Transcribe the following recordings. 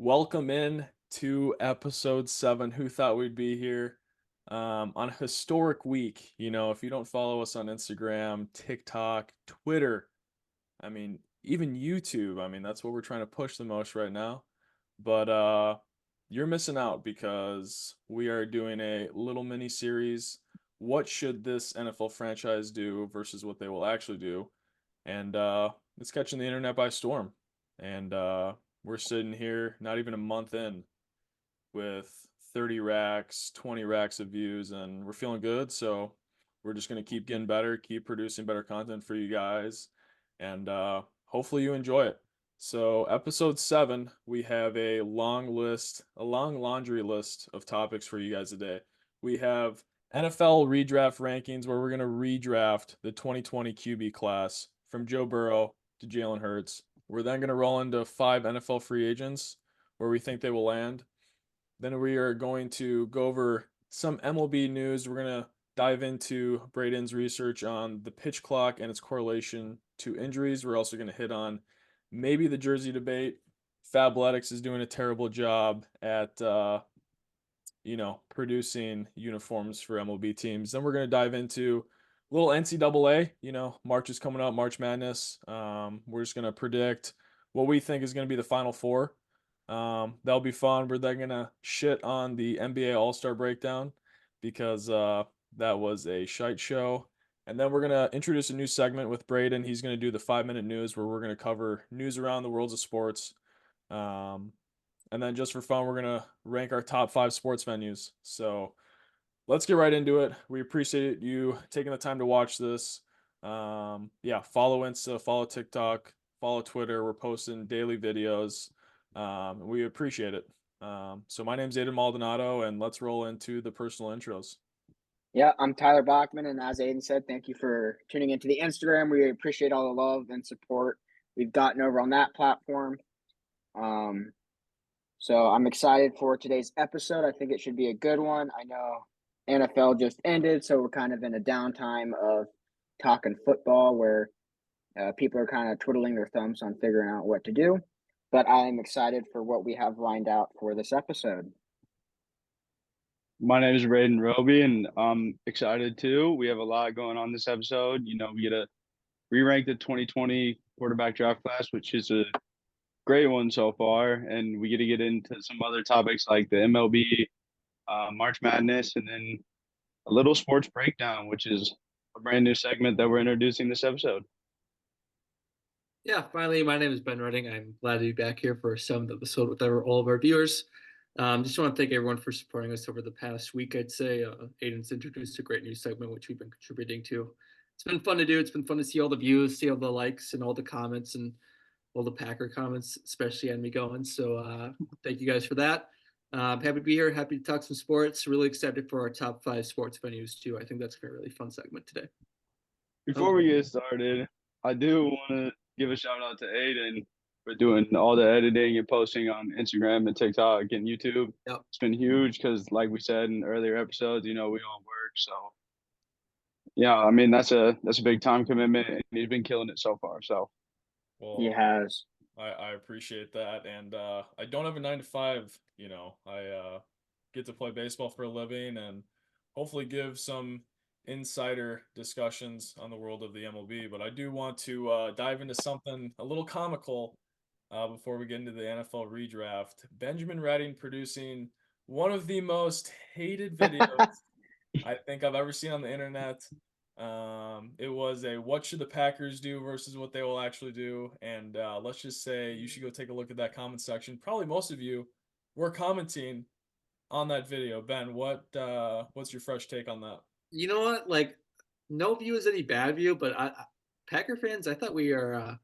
Welcome in to episode 7. Who thought we'd be here on a historic week? If you don't follow us on Instagram, TikTok, Twitter, even YouTube, that's what we're trying to push the most right now. But you're missing out because we are doing a little mini series. What should this NFL franchise do versus what they will actually do? And it's catching the internet by storm. And we're sitting here not even a month in with 30 racks, 20 racks of views, and we're feeling good. So we're just going to keep getting better, keep producing better content for you guys, and hopefully you enjoy it. So, episode 7, we have a long laundry list of topics for you guys today. We have NFL redraft rankings where we're going to redraft the 2020 QB class from Joe Burrow to Jalen Hurts. We're then going to roll into 5 NFL free agents where we think they will land. Then we are going to go over some MLB news. We're going to dive into Braden's research on the pitch clock and its correlation to injuries. We're also going to hit on maybe the jersey debate. Fabletics is doing a terrible job at producing uniforms for MLB teams. Then we're going to dive into a little NCAA. March is coming up, March Madness. We're just going to predict what we think is going to be the Final Four. That'll be fun. We're then going to shit on the NBA All-Star breakdown because that was a shite show. And then we're going to introduce a new segment with Braden. He's going to do the 5-minute news where we're going to cover news around the worlds of sports. And then just for fun, we're going to rank our top 5 sports venues. So let's get right into it. We appreciate you taking the time to watch this. Follow Insta, follow TikTok, follow Twitter. We're posting daily videos. We appreciate it. So my name's Aiden Maldonado, and let's roll into the personal intros. Yeah, I'm Tyler Bachman, and as Aiden said, thank you for tuning into the Instagram. We appreciate all the love and support we've gotten over on that platform. So I'm excited for today's episode. I think it should be a good one. I know NFL just ended, so we're kind of in a downtime of talking football where people are kind of twiddling their thumbs on figuring out what to do. But I am excited for what we have lined out for this episode. My name is Braden Roby, and I'm excited too. We have a lot going on this episode. We get to re-rank the 2020 quarterback draft class, which is a great one so far. And we get to get into some other topics like the MLB, March Madness, and then a little sports breakdown, which is a brand new segment that we're introducing this episode. Yeah, finally, my name is Ben Redding. I'm glad to be back here for a 7th episode with all of our viewers. Just want to thank everyone for supporting us over the past week. I'd say Aiden's introduced a great new segment, which we've been contributing to. It's been fun to do. It's been fun to see all the views, see all the likes and all the comments and all the Packer comments, especially on me going. So thank you guys for that. Happy to be here. Happy to talk some sports. Really excited for our top 5 sports venues too. I think that's going to be a really fun segment today. Before we get started, I do want to give a shout out to Aiden for doing all the editing and posting on Instagram and TikTok and YouTube. Yep. It's been huge because, like we said in earlier episodes, we all work. So, yeah, that's a big time commitment, and he's been killing it so far. So, Well, He has. I appreciate that, and I don't have a 9 to 5. I get to play baseball for a living, and hopefully give some insider discussions on the world of the MLB. But I do want to dive into something a little comical before we get into the NFL redraft. Benjamin Redding producing one of the most hated videos I think I've ever seen on the internet. It was a what should the Packers do versus what they will actually do. And let's just say you should go take a look at that comment section. Probably most of you were commenting on that video. Ben, what's your fresh take on that? You know what? Like, no view is any bad view, but Packer fans, I thought we are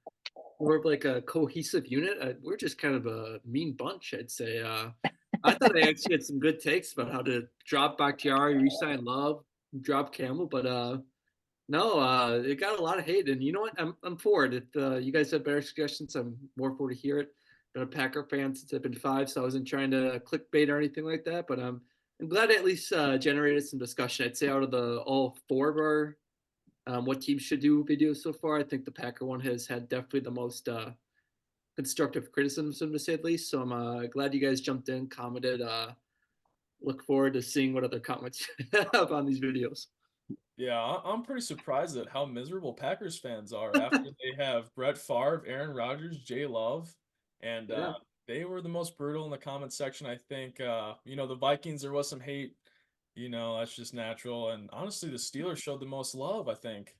more of like a cohesive unit. We're just kind of a mean bunch, I'd say. I thought I actually had some good takes about how to drop Bakhtiari, re-sign Love, drop Campbell, but no, it got a lot of hate. And you know what? I'm for it. If you guys have better suggestions, I'm more for to hear it. Been a Packer fan since I've been 5, so I wasn't trying to clickbait or anything like that. But I'm glad it at least generated some discussion. I'd say out of all 4 of our what teams should do videos so far, I think the Packer one has had definitely the constructive criticism to say the least. So I'm glad you guys jumped in, commented. Look forward to seeing what other comments you have on these videos. Yeah, I'm pretty surprised at how miserable Packers fans are after they have Brett Favre, Aaron Rodgers, Jay Love, and Yeah. they were the most brutal in the comment section. I think the Vikings, there was some hate, that's just natural. And honestly, the Steelers showed the most love, I think.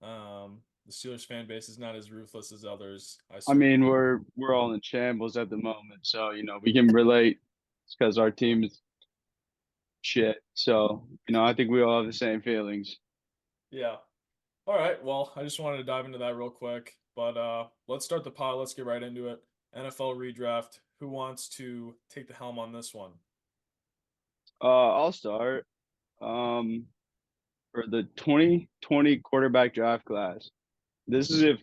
The Steelers fan base is not as ruthless as others. I mean, we're all in shambles at the moment, so we can relate because our team is shit. So I think we all have the same feelings. Yeah. All right. Well, I just wanted to dive into that real quick, but let's start the pod. Let's get right into it. NFL redraft. Who wants to take the helm on this one? I'll start. For the 2020 quarterback draft class. This is if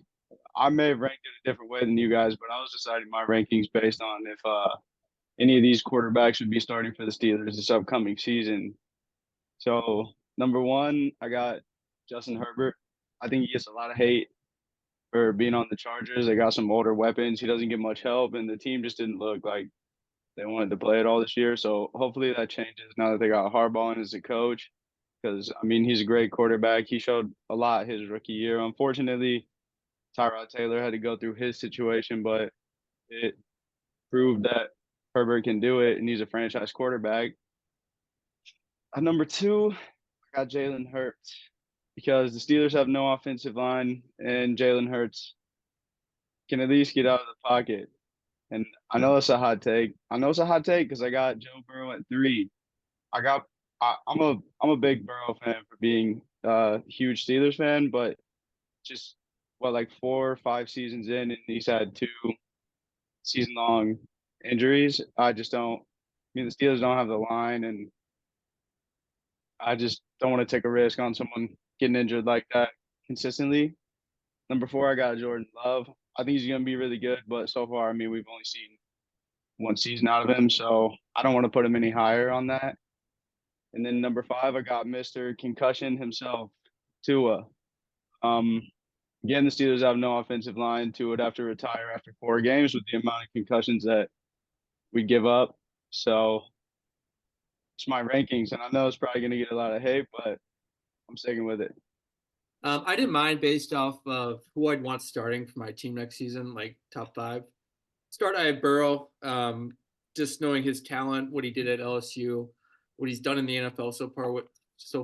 I may have ranked it a different way than you guys, but I was deciding my rankings based on if any of these quarterbacks would be starting for the Steelers this upcoming season. So number one, I got Justin Herbert. I think he gets a lot of hate for being on the Chargers. They got some older weapons. He doesn't get much help, and the team just didn't look like they wanted to play it all this year. So hopefully that changes now that they got Harbaugh in as a coach. Because I mean, he's a great quarterback. He showed a lot his rookie year. Unfortunately, Tyrod Taylor had to go through his situation, but it proved that Herbert can do it, and he's a franchise quarterback. At number two, I got Jalen Hurts because the Steelers have no offensive line, and Jalen Hurts can at least get out of the pocket. And I know it's a hot take. I know it's a hot take because I got Joe Burrow at 3. I'm a big Burrow fan for being a huge Steelers fan, but just like 4 or 5 seasons in, and he's had 2 season-long injuries. I just don't. I mean, the Steelers don't have the line, and I just don't want to take a risk on someone getting injured like that consistently. Number 4, I got Jordan Love. I think he's going to be really good, but so far, I mean, we've only seen 1 season out of him, so I don't want to put him any higher on that. And then number 5, I got Mr. Concussion himself, Tua. Again, the Steelers have no offensive line. Tua would have to retire after 4 games with the amount of concussions that we give up. So it's my rankings, and I know it's probably going to get a lot of hate, but I'm sticking with it. I didn't mind based off of who I'd want starting for my team next season, like top 5. Start, I have Burrow. Just knowing his talent, what he did at LSU, what he's done in the NFL so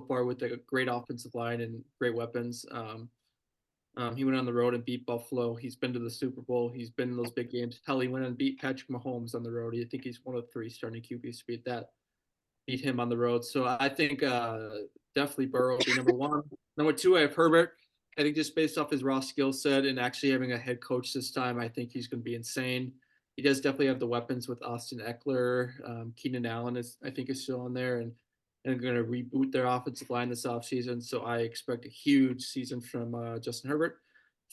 far with a great offensive line and great weapons. He went on the road and beat Buffalo. He's been to the Super Bowl. He's been in those big games. Hell, he went and beat Patrick Mahomes on the road. I think he's one of 3 starting QBs to beat him on the road. So I think definitely Burrow will be number 1. Number 2, I have Herbert. I think just based off his raw skill set and actually having a head coach this time, I think he's going to be insane. He does definitely have the weapons with Austin Eckler. Keenan Allen I think is still on there, and going to reboot their offensive line this offseason. So I expect a huge season from Justin Herbert.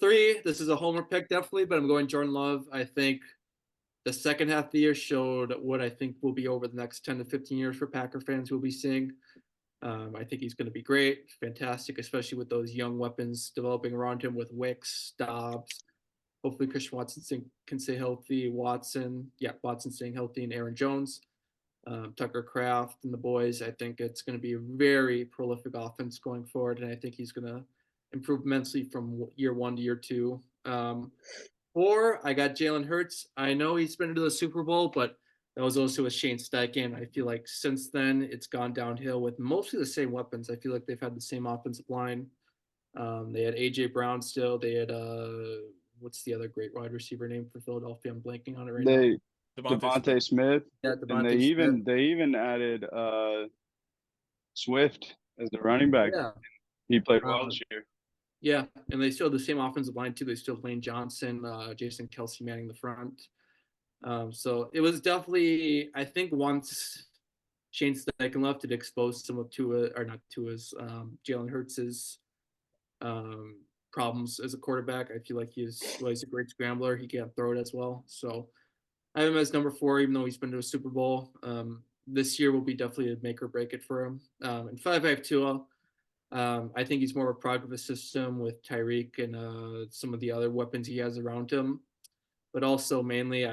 3, this is a homer pick definitely, but I'm going Jordan Love. I think the second half of the year showed what I think will be over the next 10 to 15 years for Packer fans we'll be seeing. I think he's going to be great, fantastic, especially with those young weapons developing around him with Wicks, Dobbs. Hopefully Christian Watson can stay healthy. Watson staying healthy, and Aaron Jones, Tucker Kraft, and the boys. I think it's going to be a very prolific offense going forward, and I think he's going to improve immensely from year 1 to year 2. 4, I got Jalen Hurts. I know he's been to the Super Bowl, but that was also with Shane Steichen. I feel like since then it's gone downhill with mostly the same weapons. I feel like they've had the same offensive line. They had AJ Brown still. They had what's the other great wide receiver name for Philadelphia? I'm blanking on it right now. Devontae Smith. Yeah, And they even added Swift as the running back. Yeah. He played well this year. Yeah, and they still have the same offensive line too. They still have Lane Johnson, Jason Kelce manning the front. So it was definitely, I think once Shane Steichen left, it exposed some of Jalen Hurts's problems as a quarterback. I feel like he's a great scrambler. He can't throw it as well. So I have him as number 4, even though he's been to a Super Bowl. This year will be definitely a make or break it for him. And 5, I have Tua. I think he's more of a product of a system with Tyreek and some of the other weapons he has around him. but also mainly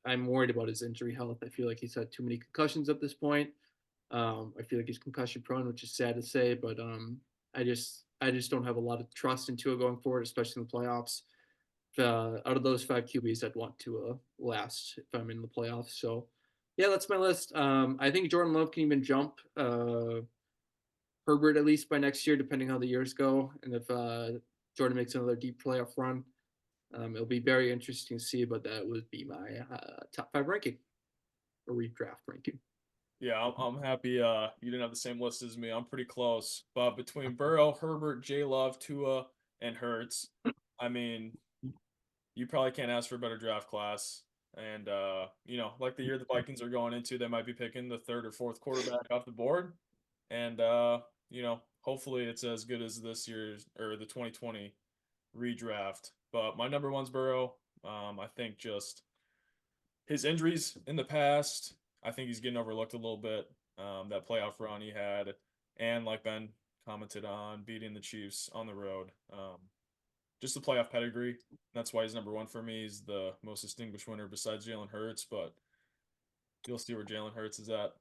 I'm worried about his injury health. I feel like he's had too many concussions at this point. I feel like he's concussion prone, which is sad to say, but I just don't have a lot of trust in Tua going forward, especially in the playoffs. Out of those 5 QBs, I'd want Tua last if I'm in the playoffs. So yeah, that's my list. I think Jordan Love can even jump Herbert at least by next year, depending how the years go, and if Jordan makes another deep playoff run. It'll be very interesting to see, but that would be my top 5 ranking or redraft ranking. Yeah, I'm happy you didn't have the same list as me. I'm pretty close. But between Burrow, Herbert, J Love, Tua, and Hurts, I mean, you probably can't ask for a better draft class. And like the year the Vikings are going into, they might be picking the third or fourth quarterback off the board. And hopefully it's as good as this year's or the 2020 redraft. But my number one's Burrow. I think just his injuries in the past, I think he's getting overlooked a little bit. That playoff run he had, and like Ben commented on, beating the Chiefs on the road. Just the playoff pedigree. That's why he's number one for me. He's the most distinguished winner besides Jalen Hurts, but you'll see where Jalen Hurts is at.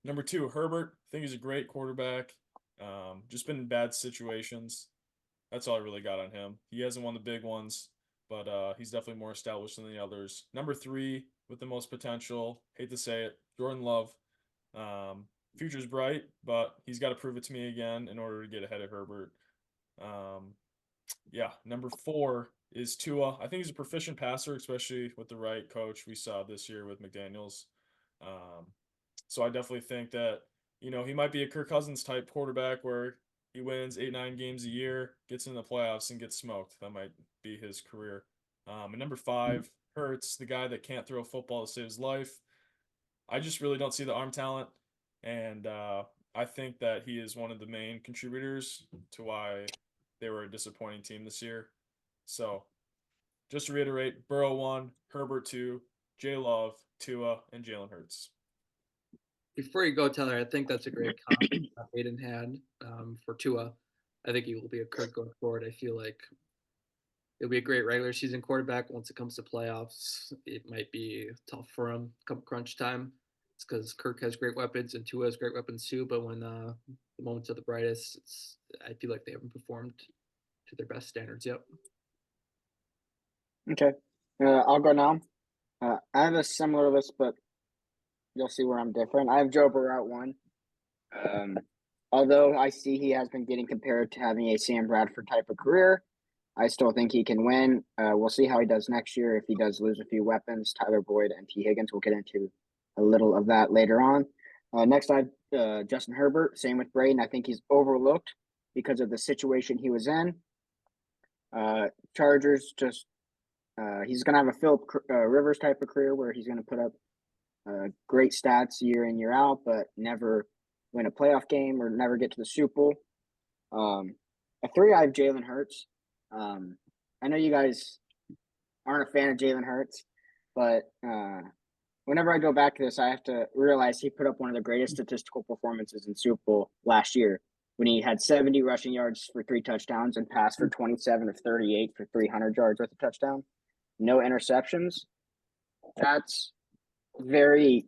Number two, Herbert. I think he's a great quarterback. Just been in bad situations. That's all I really got on him. He hasn't won the big ones, but he's definitely more established than the others. Number three, with the most potential, hate to say it, Jordan Love. Future's bright, but he's got to prove it to me again in order to get ahead of Herbert. Number four is Tua. I think he's a proficient passer, especially with the right coach we saw this year with McDaniels. So I definitely think that, he might be a Kirk Cousins type quarterback where he wins 8-9 games a year, gets in the playoffs, and gets smoked. That might be his career. And number five, Hurts, the guy that can't throw a football to save his life. I just really don't see the arm talent, and I think that he is one of the main contributors to why they were a disappointing team this year. So, just to reiterate, Burrow 1, Herbert 2, J Love, Tua, and Jalen Hurts. Before you go, Tyler, I think that's a great comment Aiden had for Tua. I think he will be a Kirk going forward. I feel like he'll be a great regular season quarterback. Once it comes to playoffs, it might be tough for him come crunch time. It's because Kirk has great weapons and Tua has great weapons too. But when the moments are the brightest, I feel like they haven't performed to their best standards yet. Okay, I'll go now. I have a similar list, but you'll see where I'm different. I have Joe Burrow at 1. Although I see he has been getting compared to having a Sam Bradford type of career, I still think he can win. We'll see how he does next year. If he does lose a few weapons, Tyler Boyd and T. Higgins, we'll get into a little of that later on. Next, I have Justin Herbert. Same with Braden. I think he's overlooked because of the situation he was in. Chargers, he's going to have a Philip Rivers type of career where he's going to put up great stats year in, year out, but never win a playoff game or never get to the Super Bowl. At 3, I have Jalen Hurts. I know you guys aren't a fan of Jalen Hurts, but whenever I go back to this, I have to realize he put up one of the greatest statistical performances in Super Bowl last year when he had 70 rushing yards for 3 touchdowns and passed for 27 of 38 for 300 yards with a touchdown. No interceptions. That's very,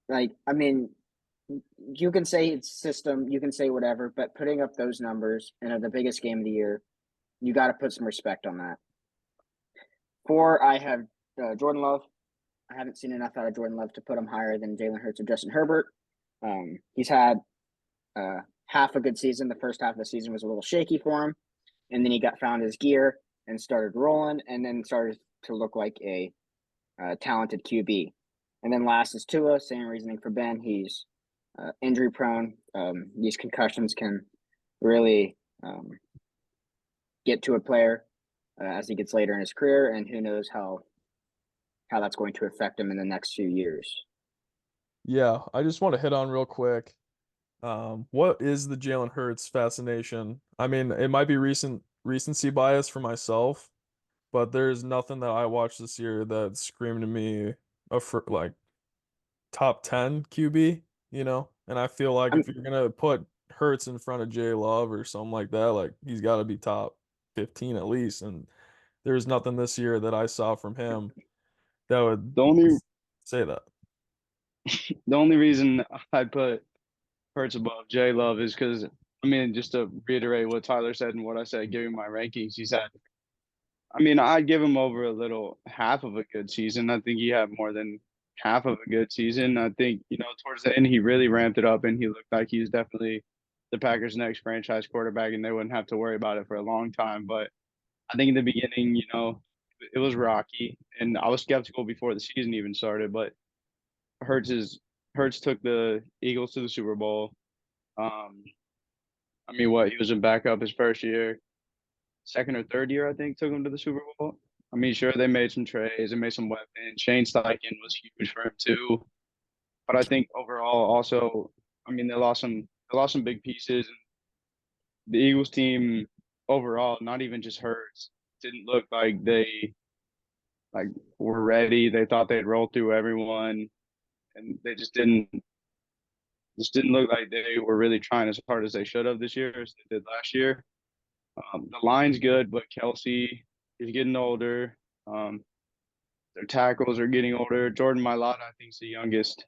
you can say it's system, you can say whatever, but putting up those numbers in the biggest game of the year, you got to put some respect on that. 4, I have Jordan Love. I haven't seen enough out of Jordan Love to put him higher than Jalen Hurts or Justin Herbert. He's had half a good season. The first half of the season was a little shaky for him, and then he found his gear and started rolling, and then started to look like a talented QB. And then last is Tua. Same reasoning for Ben. He's injury prone. These concussions can really get to a player as he gets later in his career, and who knows how that's going to affect him in the next few years. Yeah, I just want to hit on real quick. What is the Jalen Hurts fascination? I mean, it might be recency bias for myself, but there's nothing that I watched this year that screamed to me like top 10 QB, And I feel like if you're gonna put Hurts in front of J Love or something like that, like he's got to be top 15 at least. And there's nothing this year that I saw from him that would The only say that. the only reason I put Hurts above J Love is because I mean, just to reiterate what Tyler said and what I said, giving my rankings, he said, I mean, I'd give him over a little half of a good season. I think he had more than half of a good season. I think, towards the end, he really ramped it up and he looked like he was definitely the Packers' next franchise quarterback and they wouldn't have to worry about it for a long time. But I think in the beginning, it was rocky and I was skeptical before the season even started. But Hurts took the Eagles to the Super Bowl. I mean, what he was a backup his first year, second or third year, I think, took him to the Super Bowl. I mean, sure, they made some trades and made some weapons. Shane Steichen was huge for him too. But I think overall, also, I mean, they lost some big pieces. The Eagles team overall, not even just Hurts, didn't look like they like were ready. They thought they'd roll through everyone, and they just didn't look like they were really trying as hard as they should have this year as they did last year. The line's good, but Kelsey is getting older. Their tackles are getting older. Jordan Mailata, I think, is the youngest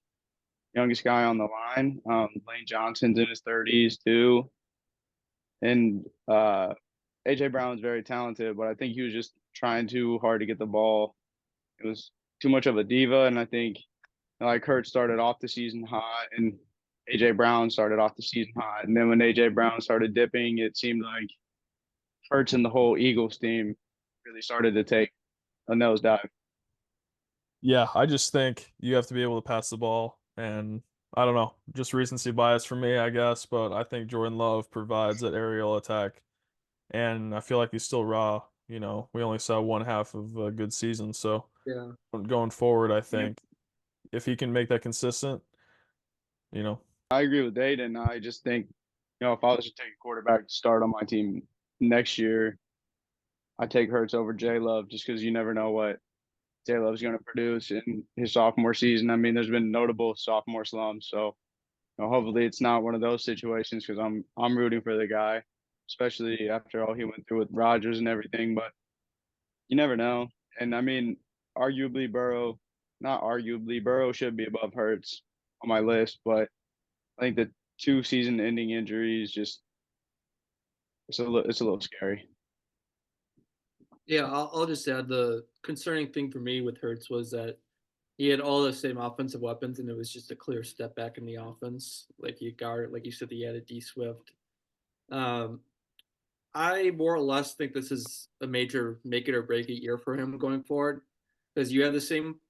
guy on the line. Lane Johnson's in his 30s too, and AJ Brown's very talented, but I think he was just trying too hard to get the ball. It was too much of a diva, and I think like Kurt started off the season hot, and AJ Brown started off the season hot, and then when AJ Brown started dipping, it seemed like Hurts and the whole Eagles team really started to take a nosedive. Yeah, I just think you have to be able to pass the ball, and I don't know, just recency bias for me, I guess, but I think Jordan Love provides that aerial attack, and I feel like he's still raw. We only saw one half of a good season, so Yeah. going forward, I Yeah. think if he can make that consistent, I agree with Aiden. I just think, if I was to take a quarterback to start on my team next year, I'd take Hurts over J Love just because you never know what J Love's going to produce in his sophomore season. I mean, there's been notable sophomore slumps, so hopefully it's not one of those situations because I'm rooting for the guy, especially after all he went through with Rodgers and everything. But you never know. And I mean, not arguably, Burrow should be above Hurts on my list, but I think the two season-ending injuries just it's a little scary. Yeah, I'll just add the concerning thing for me with Hertz was that he had all the same offensive weapons, and it was just a clear step back in the offense. Like like you said, he had a D Swift. Um, I more or less think this is a major make it or break it year for him going forward because you have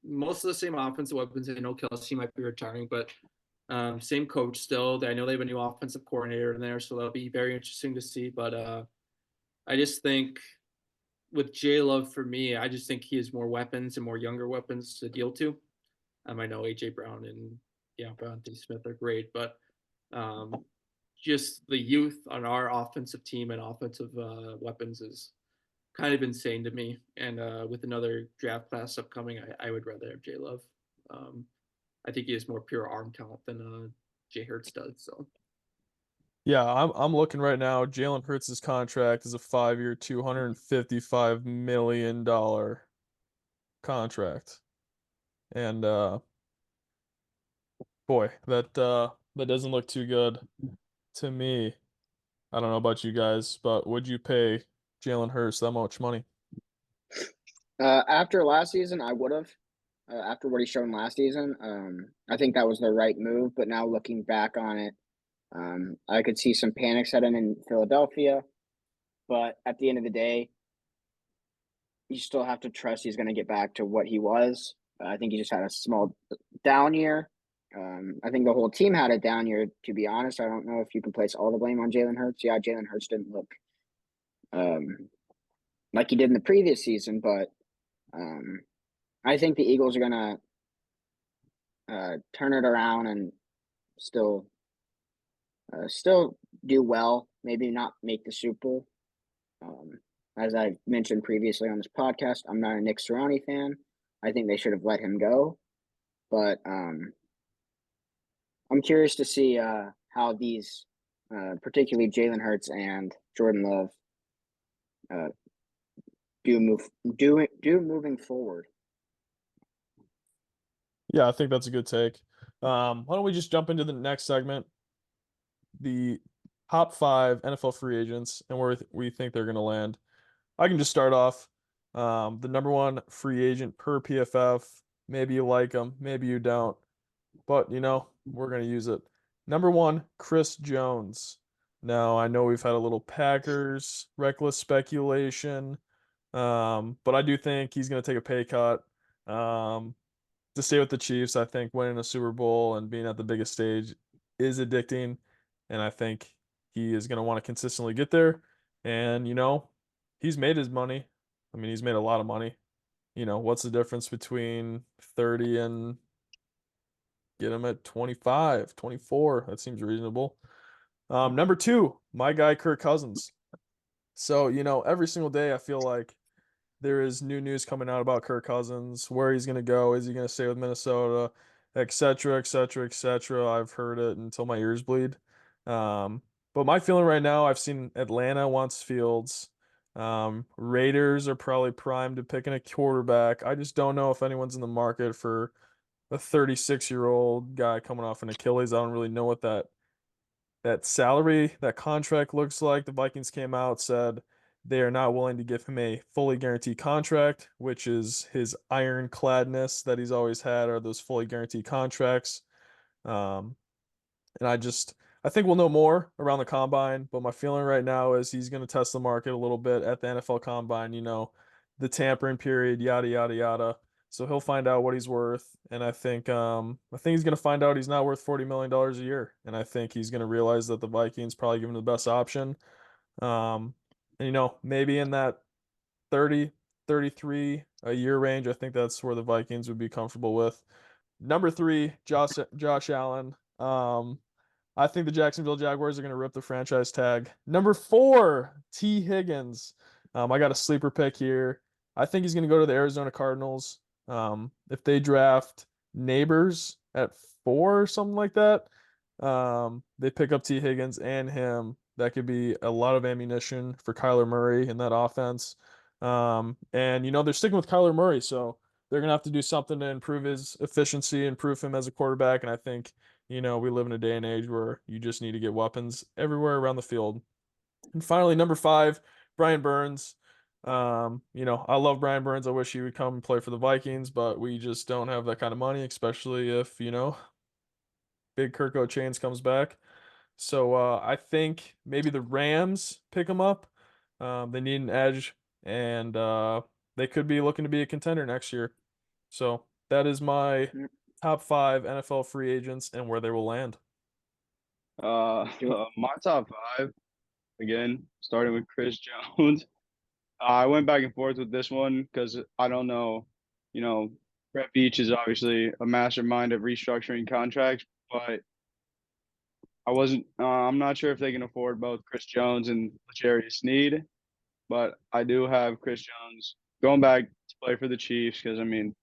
most of the same offensive weapons. I know Kelsey might be retiring, but same coach still. I know they have a new offensive coordinator in there, so that'll be very interesting to see. But I just think with J Love for me, I just think he has more weapons and more younger weapons to deal to. I know AJ Brown and Devontae Smith are great, but um, just the youth on our offensive team and offensive weapons is kind of insane to me. And with another draft class upcoming, I would rather have J Love. Um, I think he has more pure arm talent than Jay Hurts does. So yeah, I'm looking right now. Jalen Hurts' contract is a 5-year, $255 million contract. And boy, that doesn't look too good to me. I don't know about you guys, but would you pay Jalen Hurts that much money? After last season, I would have. After what he's shown last season, I think that was the right move. But now looking back on it, I could see some panic setting in Philadelphia. But at the end of the day, you still have to trust he's going to get back to what he was. I think he just had a small down year. I think the whole team had a down year, to be honest. I don't know if you can place all the blame on Jalen Hurts. Yeah, Jalen Hurts didn't look like he did in the previous season, but I think the Eagles are going to turn it around and still do well. Maybe not make the Super Bowl. As I mentioned previously on this podcast, I'm not a Nick Sirianni fan. I think they should have let him go. But I'm curious to see how these, particularly Jalen Hurts and Jordan Love, do moving forward. Yeah, I think that's a good take. Why don't we just jump into the next segment? The top 5 NFL free agents and where we think they're going to land. I can just start off. The number 1 free agent per PFF. Maybe you like him, maybe you don't, but we're going to use it. Number 1, Chris Jones. Now, I know we've had a little Packers reckless speculation, but I do think he's going to take a pay cut to stay with the Chiefs. I think winning a Super Bowl and being at the biggest stage is addicting, and I think he is going to want to consistently get there. And he's made his money. I mean, he's made a lot of money. What's the difference between 30 and get him at 25, 24? That seems reasonable. Number 2, my guy Kirk Cousins. So, every single day I feel like there is new news coming out about Kirk Cousins, where he's going to go. Is he going to stay with Minnesota, et cetera, et cetera, et cetera. I've heard it until my ears bleed. But my feeling right now, I've seen Atlanta wants Fields. Raiders are probably primed to picking a quarterback. I just don't know if anyone's in the market for a 36-year-old guy coming off an Achilles. I don't really know what that salary, that contract looks like. The Vikings came out, said they are not willing to give him a fully guaranteed contract, which is his ironcladness that he's always had, are those fully guaranteed contracts. And I think we'll know more around the combine, but my feeling right now is he's going to test the market a little bit at the NFL combine, the tampering period, yada, yada, yada. So he'll find out what he's worth. And I think he's going to find out he's not worth $40 million a year. And I think he's going to realize that the Vikings probably give him the best option. And, maybe in that 30, 33 a year range, I think that's where the Vikings would be comfortable with. Number 3, Josh Allen. I think the Jacksonville Jaguars are going to rip the franchise tag. Number 4, T. Higgins. I got a sleeper pick here. I think he's going to go to the Arizona Cardinals. If they draft Neighbors at 4 or something like that, they pick up T. Higgins and him. That could be a lot of ammunition for Kyler Murray in that offense. And they're sticking with Kyler Murray, so they're gonna have to do something to improve his efficiency, improve him as a quarterback. And I think, we live in a day and age where you just need to get weapons everywhere around the field. And finally, number 5, Brian Burns. I love Brian Burns. I wish he would come and play for the Vikings, but we just don't have that kind of money, especially if, Big Kirko Chains comes back. So I think maybe the Rams pick him up. They need an edge, and they could be looking to be a contender next year. So that is my top 5 NFL free agents and where they will land. My top 5, again, starting with Chris Jones. I went back and forth with this one because I don't know. Brett Veach is obviously a mastermind of restructuring contracts, but I'm not sure if they can afford both Chris Jones and L'Jarius Sneed, but I do have Chris Jones going back to play for the Chiefs because, again,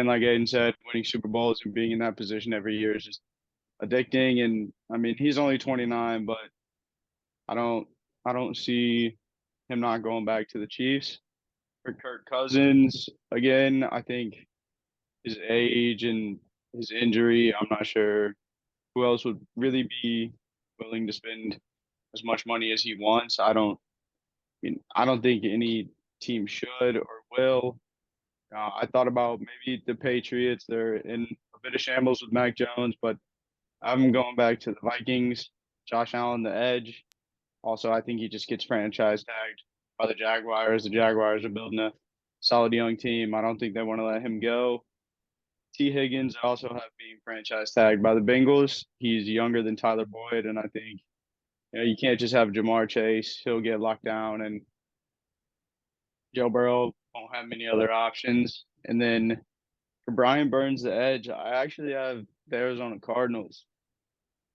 like Aiden said, winning Super Bowls and being in that position every year is just addicting. And he's only 29, but I don't see him not going back to the Chiefs. For Kirk Cousins, again, I think his age and his injury, I'm not sure who else would really be willing to spend as much money as he wants. I don't think any team should or will. I thought about maybe the Patriots. They're in a bit of shambles with Mac Jones, but I'm going back to the Vikings. Josh Allen, the edge. Also, I think he just gets franchise tagged by the Jaguars. The Jaguars are building a solid young team. I don't think they want to let him go. T. Higgins I also have being franchise tagged by the Bengals. He's younger than Tyler Boyd, and I think you can't just have Jamar Chase. He'll get locked down, and Joe Burrow won't have many other options. And then for Brian Burns, the edge, I actually have the Arizona Cardinals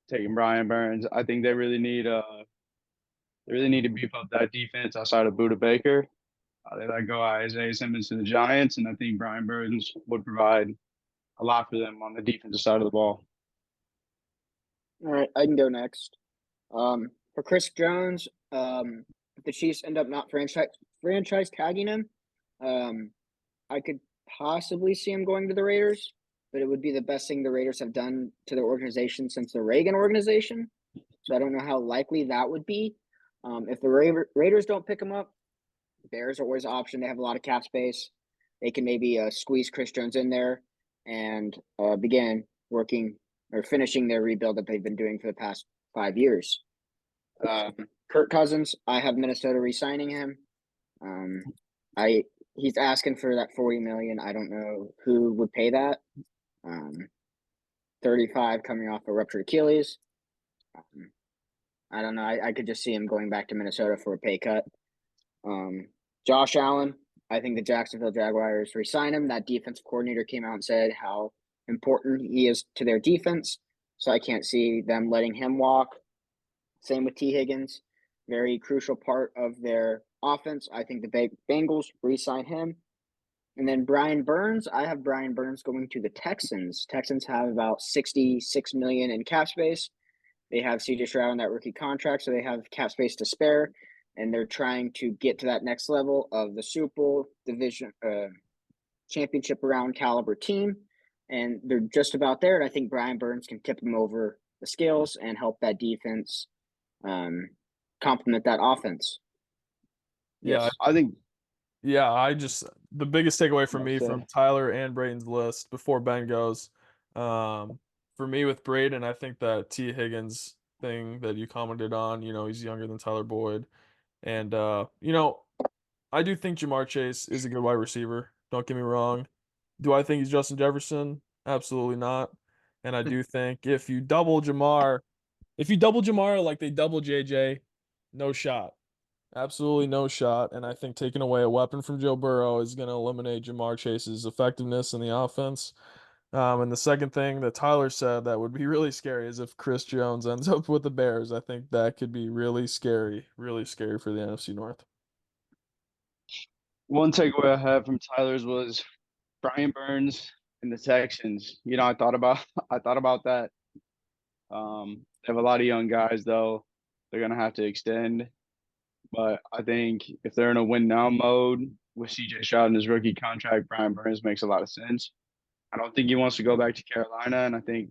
taking Brian Burns. I think they really need to beef up that defense outside of Budda Baker. They let go Isaiah Simmons to the Giants, and I think Brian Burns would provide a lot for them on the defensive side of the ball. All right, I can go next. For Chris Jones, if the Chiefs end up not franchise tagging him, I could possibly see him going to the Raiders, but it would be the best thing the Raiders have done to their organization since the Reagan organization. So I don't know how likely that would be. If the Raiders don't pick him up, Bears are always an option. They have a lot of cap space. They can maybe squeeze Chris Jones in there and begin working or finishing their rebuild that they've been doing for the past 5 years. Kirk Cousins, I have Minnesota re-signing him. He's asking for that $40 million. I don't know who would pay that. 35 coming off a ruptured Achilles. I don't know. I could just see him going back to Minnesota for a pay cut. Josh Allen, I think the Jacksonville Jaguars re-sign him. That defensive coordinator came out and said how important he is to their defense. So I can't see them letting him walk. Same with T. Higgins, very crucial part of their offense. I think the Bengals re-sign him. And then Brian Burns, I have Brian Burns going to the Texans. Texans have about $66 million in cap space. They have CJ Stroud on that rookie contract, so they have cap space to spare, and they're trying to get to that next level of the Super Bowl division championship round caliber team, and they're just about there. And I think Brian Burns can tip them over the scales and help that defense complement that offense. Yeah, Yes. I think the biggest takeaway for Well me said. from Tyler and Braden's list before Ben goes, for me with Braden, I think that T. Higgins thing that you commented on, he's younger than Tyler Boyd. And, I do think Jamar Chase is a good wide receiver. Don't get me wrong. Do I think he's Justin Jefferson? Absolutely not. And I do think if you double Jamar like they double JJ, no shot. Absolutely no shot. And I think taking away a weapon from Joe Burrow is going to eliminate Jamar Chase's effectiveness in the offense. And the second thing that Tyler said that would be really scary is if Chris Jones ends up with the Bears. I think that could be really scary for the NFC North. one takeaway I had from Tyler's was Brian Burns and the Texans. I thought about I thought about that. They have a lot of young guys though. They're gonna have to extend. But I think if they're in a win now mode with CJ Stroud and his rookie contract, Brian Burns makes a lot of sense. I don't think he wants to go back to Carolina, and I think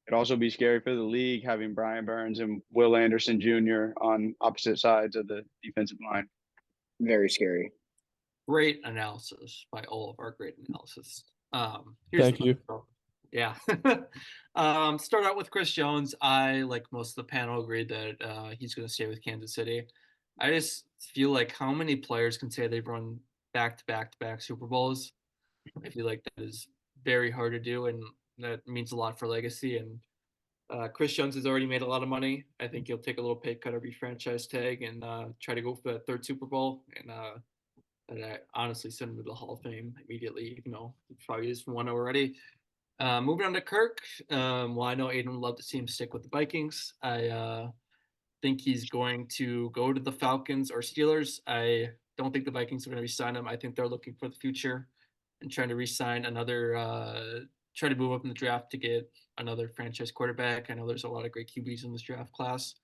it'd also be scary for the league having Brian Burns and Will Anderson Jr. on opposite sides of the defensive line. Very scary. Great analysis by all of our great analysis. Here's Thank you. Yeah. Start out with Chris Jones. I, like most of the panel, agreed that he's going to stay with Kansas City. I just feel like how many players can say they've run back-to-back Super Bowls? I feel like that is very hard to do, and that means a lot for legacy. And Chris Jones has already made a lot of money. I think he'll take a little pay cut every franchise tag and try to go for that third Super Bowl. And I honestly send him to the Hall of Fame immediately, even though he probably is one already. Moving on to Kirk. Well, I know Aiden would love to see him stick with the Vikings. I think he's going to go to the Falcons or Steelers. I don't think the Vikings are going to re-sign him. I think they're looking for the future and trying to re-sign another, try to move up in the draft to get another franchise quarterback. I know there's a lot of great QBs in this draft class.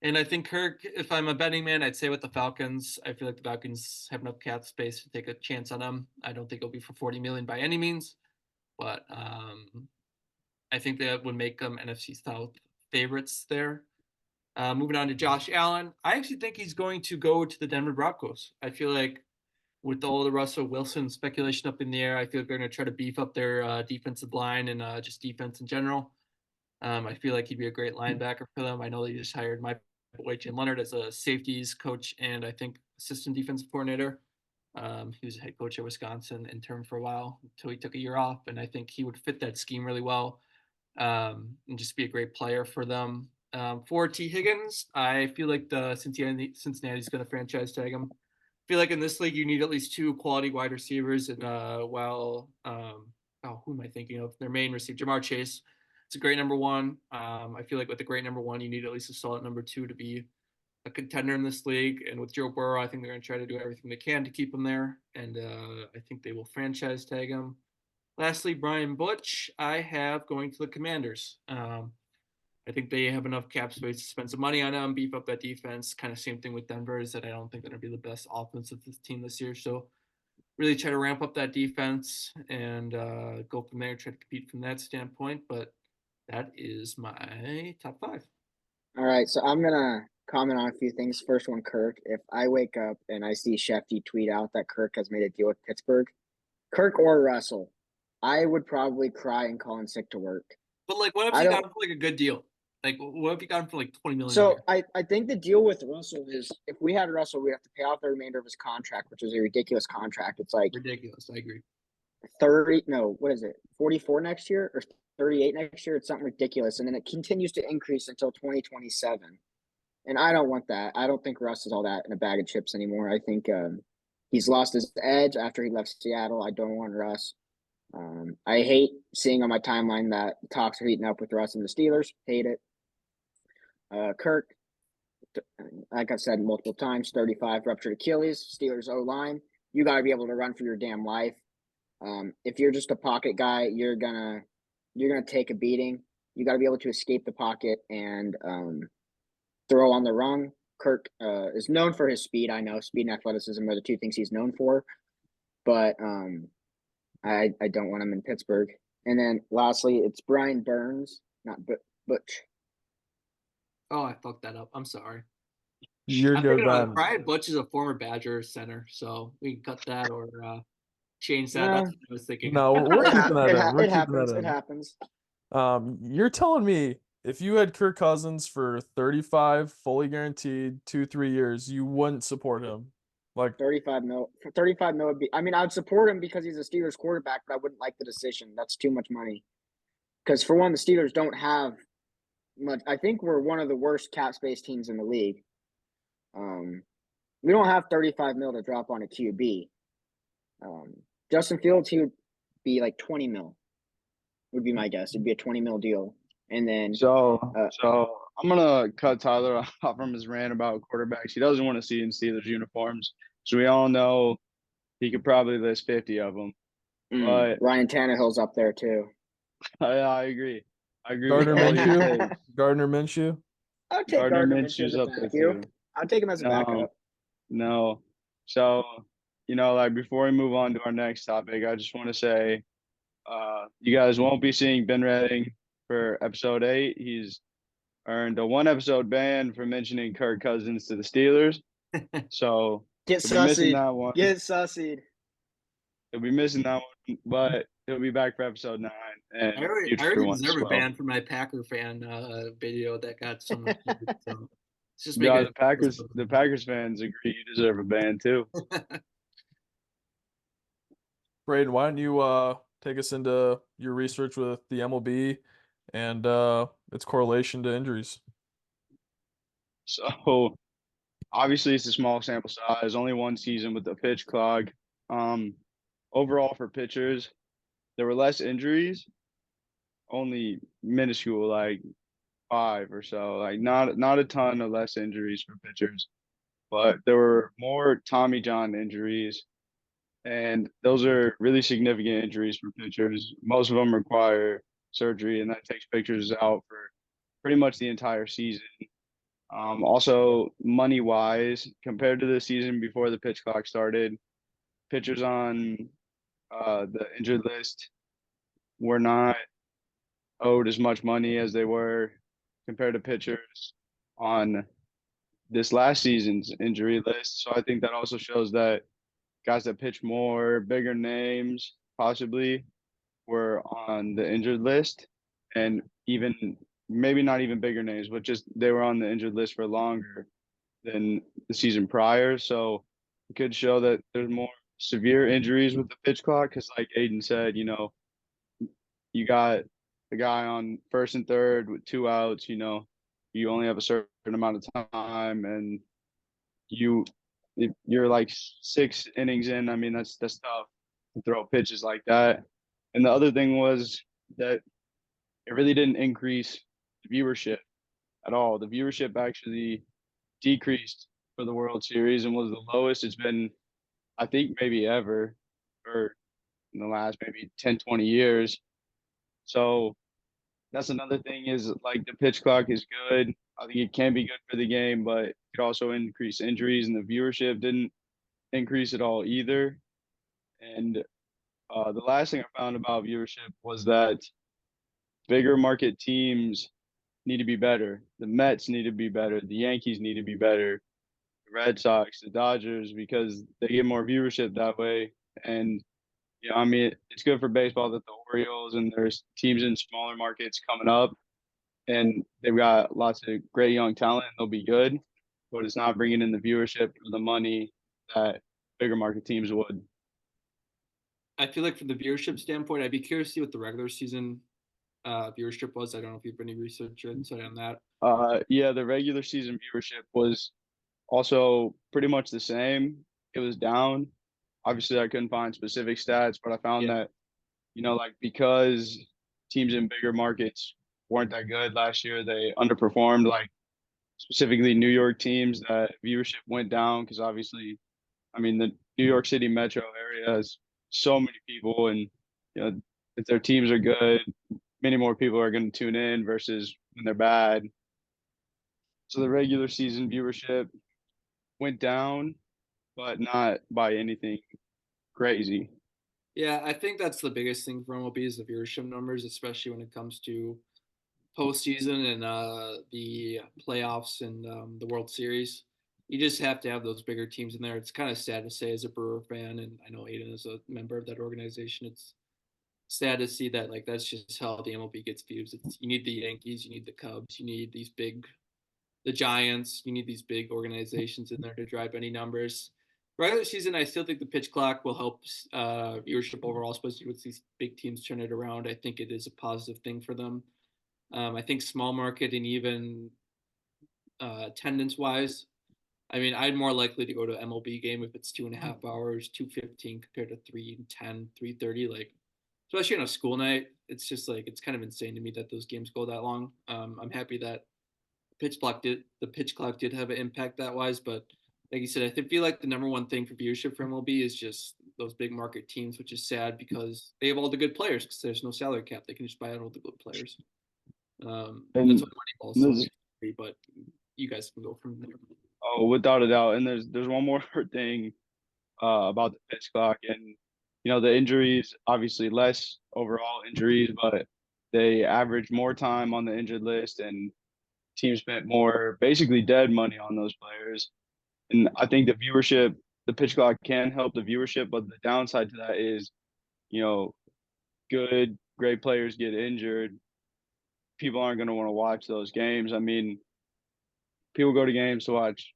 And I think Kirk, if I'm a betting man, I'd say with the Falcons. I feel like the Falcons have enough cap space to take a chance on him. I don't think it'll be for $40 million by any means, but I think that would make them NFC South favorites there. Moving on to Josh Allen, I actually think he's going to go to the Denver Broncos. I feel like with all the Russell Wilson speculation up in the air, I feel like they're going to try to beef up their defensive line and just defense in general. I feel like he'd be a great linebacker for them. I know they just hired my boy Jim Leonard as a safeties coach and I think assistant defensive coordinator. He was a head coach at Wisconsin intern for a while until he took a year off, and I think he would fit that scheme really well and just be a great player for them. For T. Higgins, I feel like the Cincinnati's going to franchise tag him. I feel like in this league you need at least two quality wide receivers, and who am I thinking of? Their main receiver, Jamar Chase. It's a great number one. I feel like with a great number one, you need at least a solid number two to be a contender in this league. And with Joe Burrow, I think they're going to try to do everything they can to keep him there. And I think they will franchise tag him. Lastly, Brian Butch, I have going to the Commanders. I think they have enough cap space to spend some money on him, beef up that defense. Kind of same thing with Denver is that I don't think they're going to be the best offensive team this year. So really try to ramp up that defense and go from there, try to compete from that standpoint. But that is my top 5. All right, so I'm gonna comment on a few things. First one, Kirk. If I wake up and I see Shefty tweet out that Kirk has made a deal with Pittsburgh, Kirk or Russell, I would probably cry and call in sick to work. But like, what if I you got don't. him for like a good deal? Like, what if you got him for like 20 million a So year? I think the deal with Russell is if we had Russell, we have to pay off the remainder of his contract, which is a ridiculous contract. It's like Ridiculous. I agree. 30, no, what is it? 44 next year or 38 next year? It's something ridiculous. And then it continues to increase until 2027. And I don't want that. I don't think Russ is all that in a bag of chips anymore. I think he's lost his edge after he left Seattle. I don't want Russ. I hate seeing on my timeline that talks are heating up with Russ and the Steelers. Hate it. Kirk, like I've said multiple times, 35 ruptured Achilles, Steelers O-line. You got to be able to run for your damn life. If you're just a pocket guy, you're gonna take a beating. You got to be able to escape the pocket and throw on the run. Kirk is known for his speed. I know speed and athleticism are the two things he's known for, but I don't want him in Pittsburgh. And then lastly, it's Brian Burns, not Butch. Oh, I fucked that up. I'm sorry. You're I'm good, thinking man. Brian Butch is a former Badger center, so we can cut that or change that. No. That's what I was thinking. No, we're keeping that in. We're It keeping that happens. in. It happens. You're telling me if you had Kirk Cousins for 35, fully guaranteed, 2-3 years, you wouldn't support him? Like 35 mil for 35 mil would be. I mean, I would support him because he's a Steelers quarterback, but I wouldn't like the decision. That's too much money. Because for one, the Steelers don't have much. I think we're one of the worst cap space teams in the league. We don't have 35 mil to drop on a QB. Justin Fields, he would be like 20 mil. Would be my guess. It'd be a 20 mil deal, and then So I'm gonna cut Tyler off from his rant about quarterbacks. He doesn't want to see in Steelers uniforms, so we all know he could probably list 50 of them. But Ryan Tannehill's up there too. I agree. I agree Gardner with all you Minshew. say. Gardner Minshew. I'll take Gardner Gardner Minshew Minshew's as a up there backup. too. I'll take him as a backup. No. So, like before we move on to our next topic, I just want to say, you guys won't be seeing Ben Redding for episode 8. He's earned a 1-episode ban for mentioning Kirk Cousins to the Steelers. So Get he'll be missing sussied. that one. Get sussied. He'll be missing that one, but he'll be back for episode 9 and I already future ones deserve as a well. ban for my Packer fan video that got so much. So it's just Yeah, making the Packers fans agree you deserve a ban too. Braden, why don't you take us into your research with the MLB and its correlation to injuries? So obviously it's a small sample size, only one season with the pitch clock. Overall for pitchers, there were less injuries, only minuscule, like 5 or so, like not a ton of less injuries for pitchers, but there were more Tommy John injuries, and those are really significant injuries for pitchers. Most of them require surgery, and that takes pitchers out for pretty much the entire season. Also, money wise, compared to the season before the pitch clock started, pitchers on the injured list were not owed as much money as they were compared to pitchers on this last season's injury list. So I think that also shows that guys that pitch more, bigger names, possibly, were on the injured list, and even maybe not even bigger names, but just they were on the injured list for longer than the season prior. So it could show that there's more severe injuries with the pitch clock because, like Aiden said, you got a guy on first and third with 2 outs. You only have a certain amount of time, and if you're like 6 innings in, I mean that's tough to throw pitches like that. And the other thing was that it really didn't increase the viewership at all. The viewership actually decreased for the World Series and was the lowest it's been, I think, maybe ever, or in the last maybe 10, 20 years. So that's another thing is like the pitch clock is good. I think it can be good for the game, but it could also increase injuries, and the viewership didn't increase at all either. And the last thing I found about viewership was that bigger market teams need to be better. The Mets need to be better. The Yankees need to be better. The Red Sox, the Dodgers, because they get more viewership that way. And I mean, it's good for baseball that the Orioles and there's teams in smaller markets coming up, and they've got lots of great young talent, and they'll be good. But it's not bringing in the viewership or the money that bigger market teams would. I feel like from the viewership standpoint, I'd be curious to see what the regular season viewership was. I don't know if you've any research or insight on that. Yeah, the regular season viewership was also pretty much the same. It was down. Obviously, I couldn't find specific stats, but I found Yeah. that, like because teams in bigger markets weren't that good last year, they underperformed. Like specifically New York teams, that viewership went down because obviously, I mean, the New York City metro area has so many people, and if their teams are good, many more people are going to tune in versus when they're bad. So the regular season viewership went down, but not by anything crazy. Yeah, I think that's the biggest thing for MLB is the viewership numbers, especially when it comes to postseason and the playoffs and the World Series. You just have to have those bigger teams in there. It's kind of sad to say as a Brewer fan, and I know Aiden is a member of that organization. It's sad to see that like that's just how the MLB gets views. You need the Yankees, you need the Cubs, you need the Giants, you need these big organizations in there to drive any numbers. Regular season, I still think the pitch clock will help viewership overall, especially with these big teams turn it around. I think it is a positive thing for them. I think small market and even attendance wise, I mean, I'd more likely to go to an MLB game if it's 2.5 hours, 2:15 compared to 3:10, 3:30. Like, especially on a school night, it's just like it's kind of insane to me that those games go that long. I'm happy that the pitch clock did have an impact that wise, but like you said, feel like the number one thing for viewership for MLB is just those big market teams, which is sad because they have all the good players because there's no salary cap. They can just buy out all the good players. That's And what Moneyball is there's, supposed to be, but you guys can go from there. oh, without a doubt. And there's one more thing about the pitch clock, and the injuries, obviously less overall injuries, but they average more time on the injured list, and teams spent more basically dead money on those players. And I think the pitch clock can help the viewership, but the downside to that is, you know, great players get injured. People aren't going to want to watch those games. I mean, people go to games to watch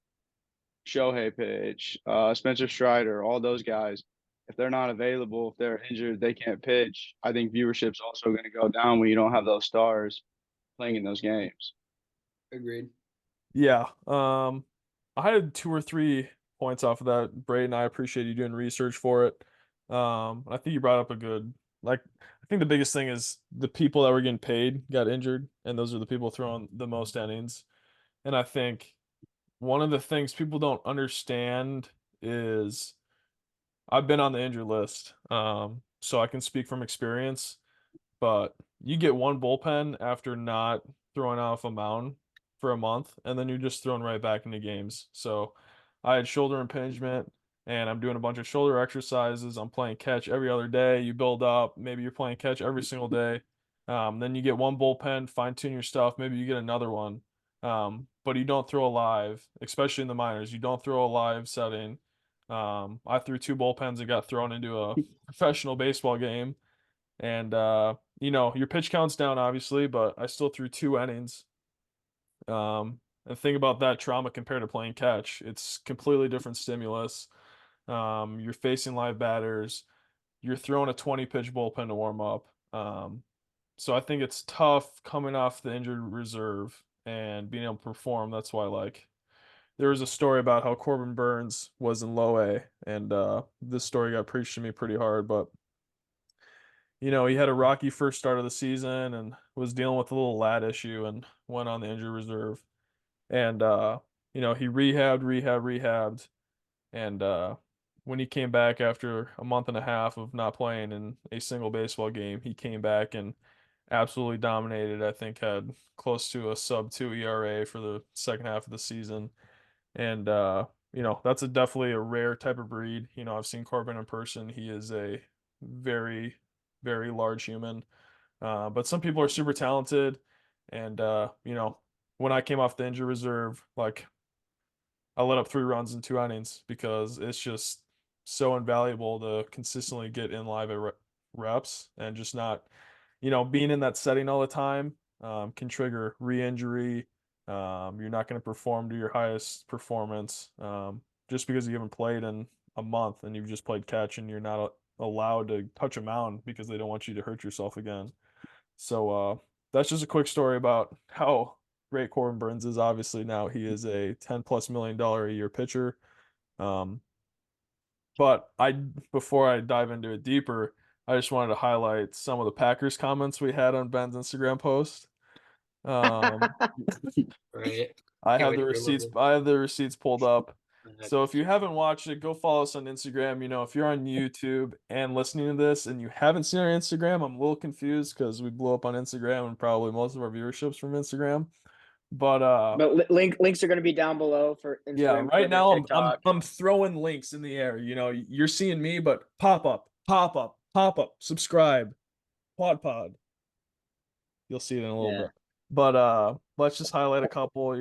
Shohei pitch, Spencer Strider, all those guys. If they're not available, if they're injured, they can't pitch. I think viewership's also going to go down when you don't have those stars playing in those games. Agreed. Yeah. I had 2 or 3 points off of that, Braden. I appreciate you doing research for it. I think you brought up a good, like, I think the biggest thing is the people that were getting paid got injured, and those are the people throwing the most innings. And I think one of the things people don't understand is I've been on the injured list, so I can speak from experience. But you get one bullpen after not throwing off a mound for a month, and then you're just thrown right back into games. So I had shoulder impingement, and I'm doing a bunch of shoulder exercises. I'm playing catch every other day. You build up, maybe you're playing catch every single day. Then you get one bullpen, fine tune your stuff. Maybe you get another one. But you don't throw a live, especially in the minors. You don't throw a live setting. I threw 2 bullpens and got thrown into a professional baseball game. And your pitch count's down obviously, but I still threw 2 innings. And think about that trauma compared to playing catch. It's completely different stimulus. You're facing live batters. You're throwing a 20 pitch bullpen to warm up. So I think it's tough coming off the injured reserve and being able to perform. That's why there was a story about how Corbin Burns was in low A, and this story got preached to me pretty hard, but he had a rocky first start of the season and was dealing with a little lat issue and went on the injured reserve. And he rehabbed, and when he came back after a month and a half of not playing in a single baseball game, he came back and absolutely dominated. I think had close to a sub 2 ERA for the second half of the season. And that's definitely a rare type of breed. I've seen Corbin in person. He is a very, very large human. But some people are super talented. And, when I came off the injury reserve, like I let up 3 runs in 2 innings because it's just so invaluable to consistently get in live at reps and just not, being in that setting all the time can trigger re-injury. You're not going to perform to your highest performance just because you haven't played in a month and you've just played catch and you're not allowed to touch a mound because they don't want you to hurt yourself again. So that's just a quick story about how great Corbin Burns is. Obviously now he is a $10+ million a year pitcher. Um, but before I dive into it deeper, I just wanted to highlight some of the Packers comments we had on Ben's Instagram post. Um, Right. I Can't have wait the to relive receipts. it. I have the receipts pulled up. So if you Just- haven't watched it, go follow us on Instagram. If you're on YouTube and listening to this and you haven't seen our Instagram, I'm a little confused because we blew up on Instagram and probably most of our viewership's from Instagram. But But links are going to be down below for yeah, Instagram, right Twitter, now TikTok. I'm throwing links in the air. You're seeing me, but pop up, pop up, pop up, subscribe, pod. You'll see it in a little Yeah. bit. But let's just highlight a couple,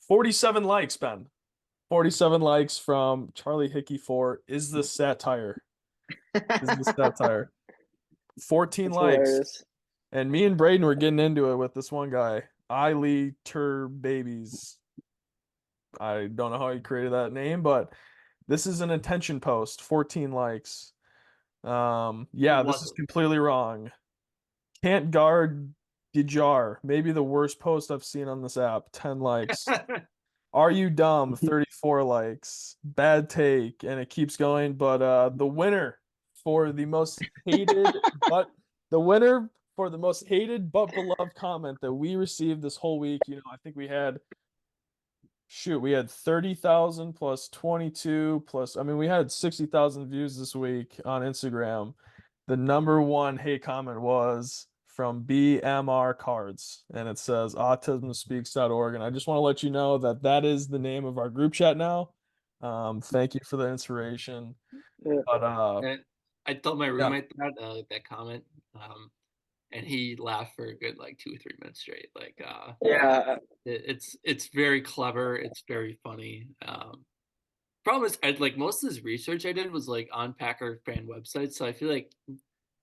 47 likes, Ben. 47 likes from Charlie Hickey for is the satire. Is the satire. 14 It's likes. hilarious. And me and Braden were getting into it with this one guy, Eiley Tur Babies. I don't know how he created that name, but this is an intention post. 14 likes. Yeah, this is wasn't. completely wrong. Can't guard Dijar. Maybe the worst post I've seen on this app. 10 likes. Are you dumb? 34 likes. Bad take. And it keeps going. But the winner for the most hated but the winner for the most hated but beloved comment that we received this whole week, I think we had 30,000 plus 22 plus, I mean, we had 60,000 views this week on Instagram. The number one hate comment was from BMR Cards, and it says autismspeaks.org. And I just want to let you know that that is the name of our group chat now. Thank you for the inspiration. Yeah. But And I told my yeah, roommate that comment, and he laughed for a good like 2 or 3 minutes straight. Like, Yeah. it's very clever. It's very funny. Problem is, like most of this research I did was like on Packer fan websites, so I feel like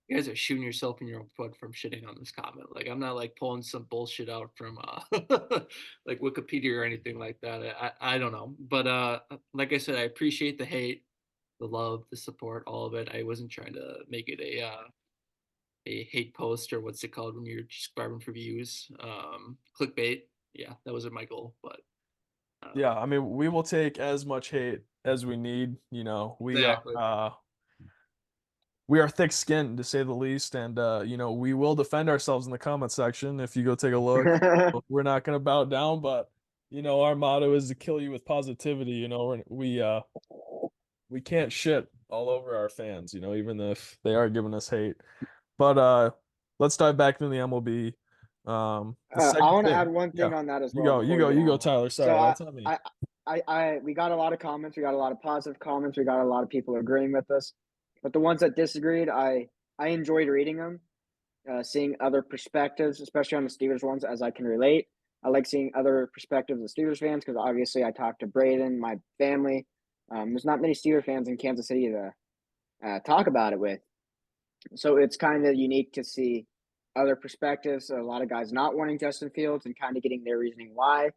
you guys are shooting yourself in your own foot from shitting on this comment. Like I'm not like pulling some bullshit out from like Wikipedia or anything like that. I don't know, but like I said, I appreciate the hate, the love, the support, all of it. I wasn't trying to make it a hate post or what's it called when you're just grabbing for views, clickbait. Yeah, that wasn't my goal, but yeah, I mean, we will take as much hate as we need. exactly. We are thick-skinned to say the least, and we will defend ourselves in the comment section if you go take a look. We're not going to bow down, but our motto is to kill you with positivity. We can't shit all over our fans, even if they are giving us hate. But let's dive back into the MLB. The I second want to thing, add one yeah, thing on that as you well go, you before we go, get you go, on. Tyler. So Sorry, that's on me. we got a lot of comments. We got a lot of positive comments. We got a lot of people agreeing with us, but the ones that disagreed, I enjoyed reading them, seeing other perspectives, especially on the Steelers ones, as I can relate. I like seeing other perspectives of Steelers fans because obviously I talked to Braden, my family. There's not many Steelers fans in Kansas City to talk about it with, so it's kind of unique to see other perspectives. A lot of guys not wanting Justin Fields and kind of getting their reasoning why,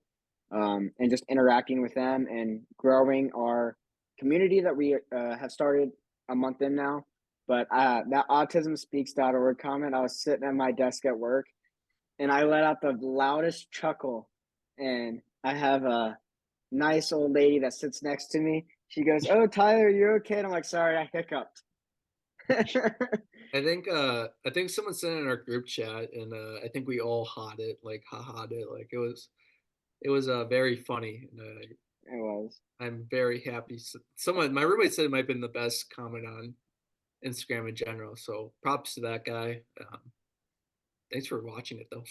and just interacting with them and growing our community that we have started a month in now. But that autismspeaks.org comment, I was sitting at my desk at work and I let out the loudest chuckle. And I have a nice old lady that sits next to me. She goes, "Oh, Tyler, you're okay?" And I'm like, "Sorry, I hiccuped." I think someone sent it in our group chat, and I think we all had it, like ha it, like it was very funny, and It was. I'm very happy. Someone, my roommate said it might have been the best comment on Instagram in general, so props to that guy. Thanks for watching it though.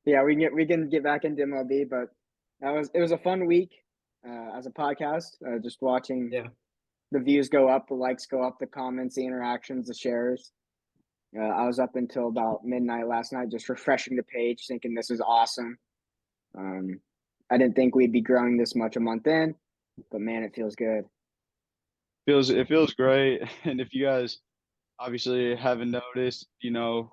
Yeah, we can get back into MLB, but it was a fun week. as a podcast. Just watching Yeah. the views go up, the likes go up, the comments, the interactions, the shares. I was up until about midnight last night, just refreshing the page, thinking this is awesome. I didn't think we'd be growing this much a month in, but man, it feels good. It feels great. And if you guys obviously haven't noticed, you know,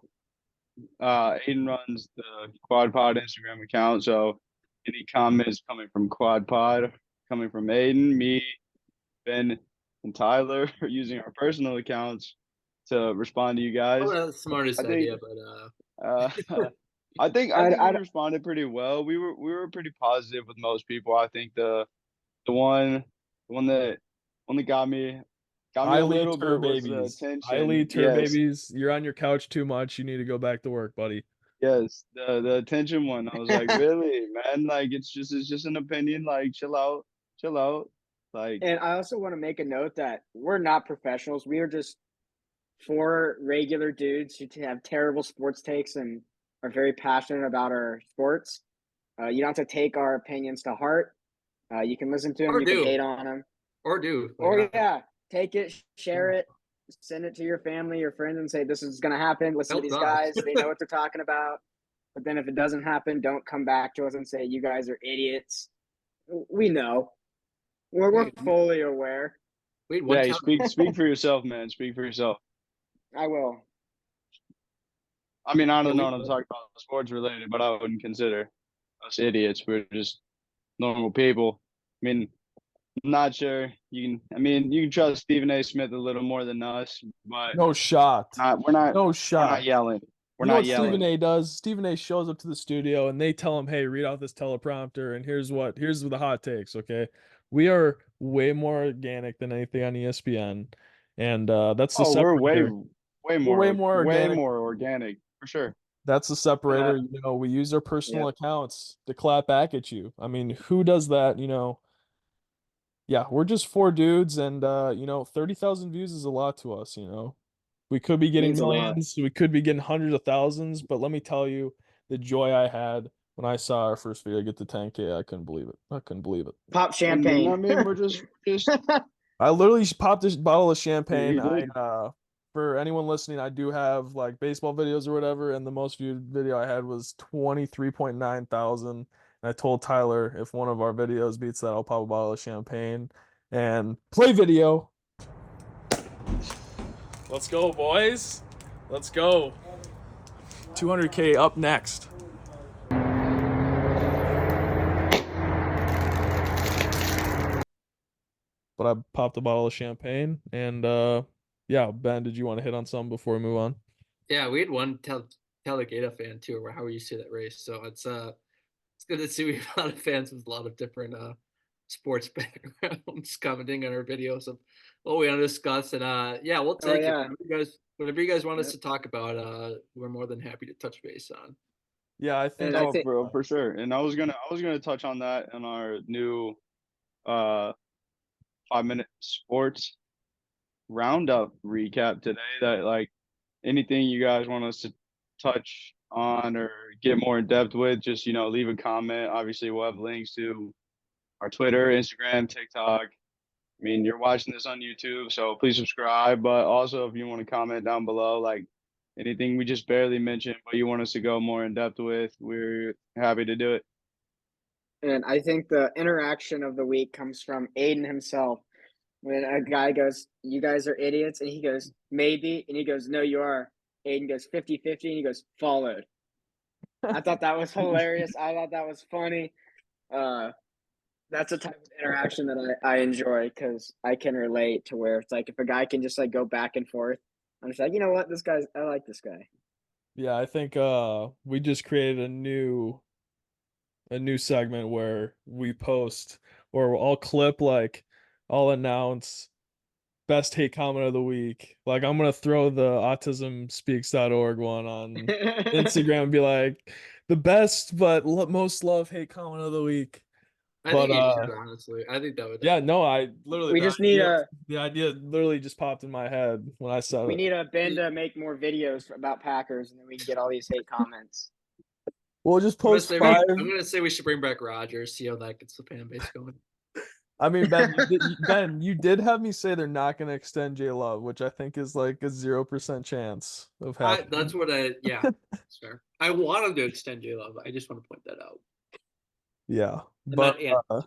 Aiden runs the Quad Pod Instagram account. So any comments coming from Quad Pod, coming from Aiden, me, Ben, and Tyler are using our personal accounts to respond to you guys. Probably not the smartest I think idea, but I think I we responded pretty well. We were pretty positive with most people. I think the one that only got me a Eileen little Tur bit was the babies. attention. Eileen Tur Yes, babies. You're on your couch too much. You need to go back to work, buddy. yes, the attention one. I was like, really, man? Like it's just an opinion. Like chill out, chill out. Like and I also want to make a note that we're not professionals. We are just four regular dudes who have terrible sports takes and are very passionate about our sports. You don't have to take our opinions to heart. You can listen to them. or You can do, hate on them. or do. Like, Or yeah, take it, share it, send it to your family, your friends, and say this is going to happen. Listen to Help these us. guys; they know what they're talking about. But then if it doesn't happen, don't come back to us and say you guys are idiots. We know. We're Hey, fully aware. we had one yeah, time. speak for yourself, man. Speak for yourself. I will. I mean, I don't we- know. I'm talking about sports related, but I wouldn't consider us idiots. We're just normal people. I mean, I'm not sure you can. I mean, you can trust Stephen A. Smith a little more than us, but No shot. we're not. No We're shot. not yelling. We're You know not what yelling. Stephen A does? Stephen A shows up to the studio and they tell him, "Hey, read out this teleprompter and here's the hot takes." Okay, we are way more organic than anything on ESPN, and that's the Oh, we're separator. way We're more, way more way organic. more organic for sure. That's the separator. You know, we use our personal accounts to clap back at you. I mean, who does that? You know, yeah, we're just four dudes, and 30,000 views is a lot to us. You know, we could be getting Means a lot. millions, we could be getting hundreds of thousands, but let me tell you, the joy I had when I saw our first video get to 10K, I couldn't believe it. I couldn't believe it. Pop I champagne. mean, we're just I literally just popped this bottle of champagne. You did. For anyone listening, I do have like baseball videos or whatever, and the most viewed video I had was 23.9 thousand. And I told Tyler if one of our videos beats that, I'll pop a bottle of champagne and play video. Let's go, boys. Let's go. 200K up next. But I popped a bottle of champagne and yeah, Ben, did you want to hit on something before we move on? Yeah, we had one Tailgate fan too, or how you say that race. So it's good to see we have a lot of fans with a lot of different sports backgrounds commenting on our videos of what we want to discuss. And yeah, we'll take yeah. it. Whatever you guys want us to talk about, we're more than happy to touch base on. Yeah, I think And I Oh, think for sure. And I was gonna touch on that in our new 5-minute sports roundup recap today. That like anything you guys want us to touch on or get more in depth with, just leave a comment. Obviously, we'll have links to our Twitter, Instagram, TikTok. I mean, you're watching this on YouTube, so please subscribe. But also, if you want to comment down below, like anything we just barely mentioned, but you want us to go more in depth with, we're happy to do it. And I think the interaction of the week comes from Aiden himself. When a guy goes, "You guys are idiots," and he goes, "Maybe," and he goes, "No, you are." Aiden goes, 50-50, and he goes, "Followed." I thought that was hilarious. I thought that was funny. That's a type of interaction that I enjoy because I can relate to where it's like if a guy can just like go back and forth, I'm just like, you know what, I like this guy. Yeah, I think we just created a new segment where we post or I'll clip like I'll announce best hate comment of the week. Like I'm gonna throw the autismspeaks.org one on Instagram and be like the best but most love hate comment of the week. I But think you should, honestly. I think that would. yeah, no, I literally We just need the idea literally just popped in my head when I saw we it. need a Ben to make more videos about Packers, and then we can get all these hate comments. We'll just I'm post 5. gonna say we should bring back Rodgers, see how that gets the fan base going. I mean, Ben, you did have me say they're not going to extend J Love, which I think is like a 0% chance of That's happening. what yeah, that's fair. I want him to extend J Love. I just want to point that out. Yeah, And but that and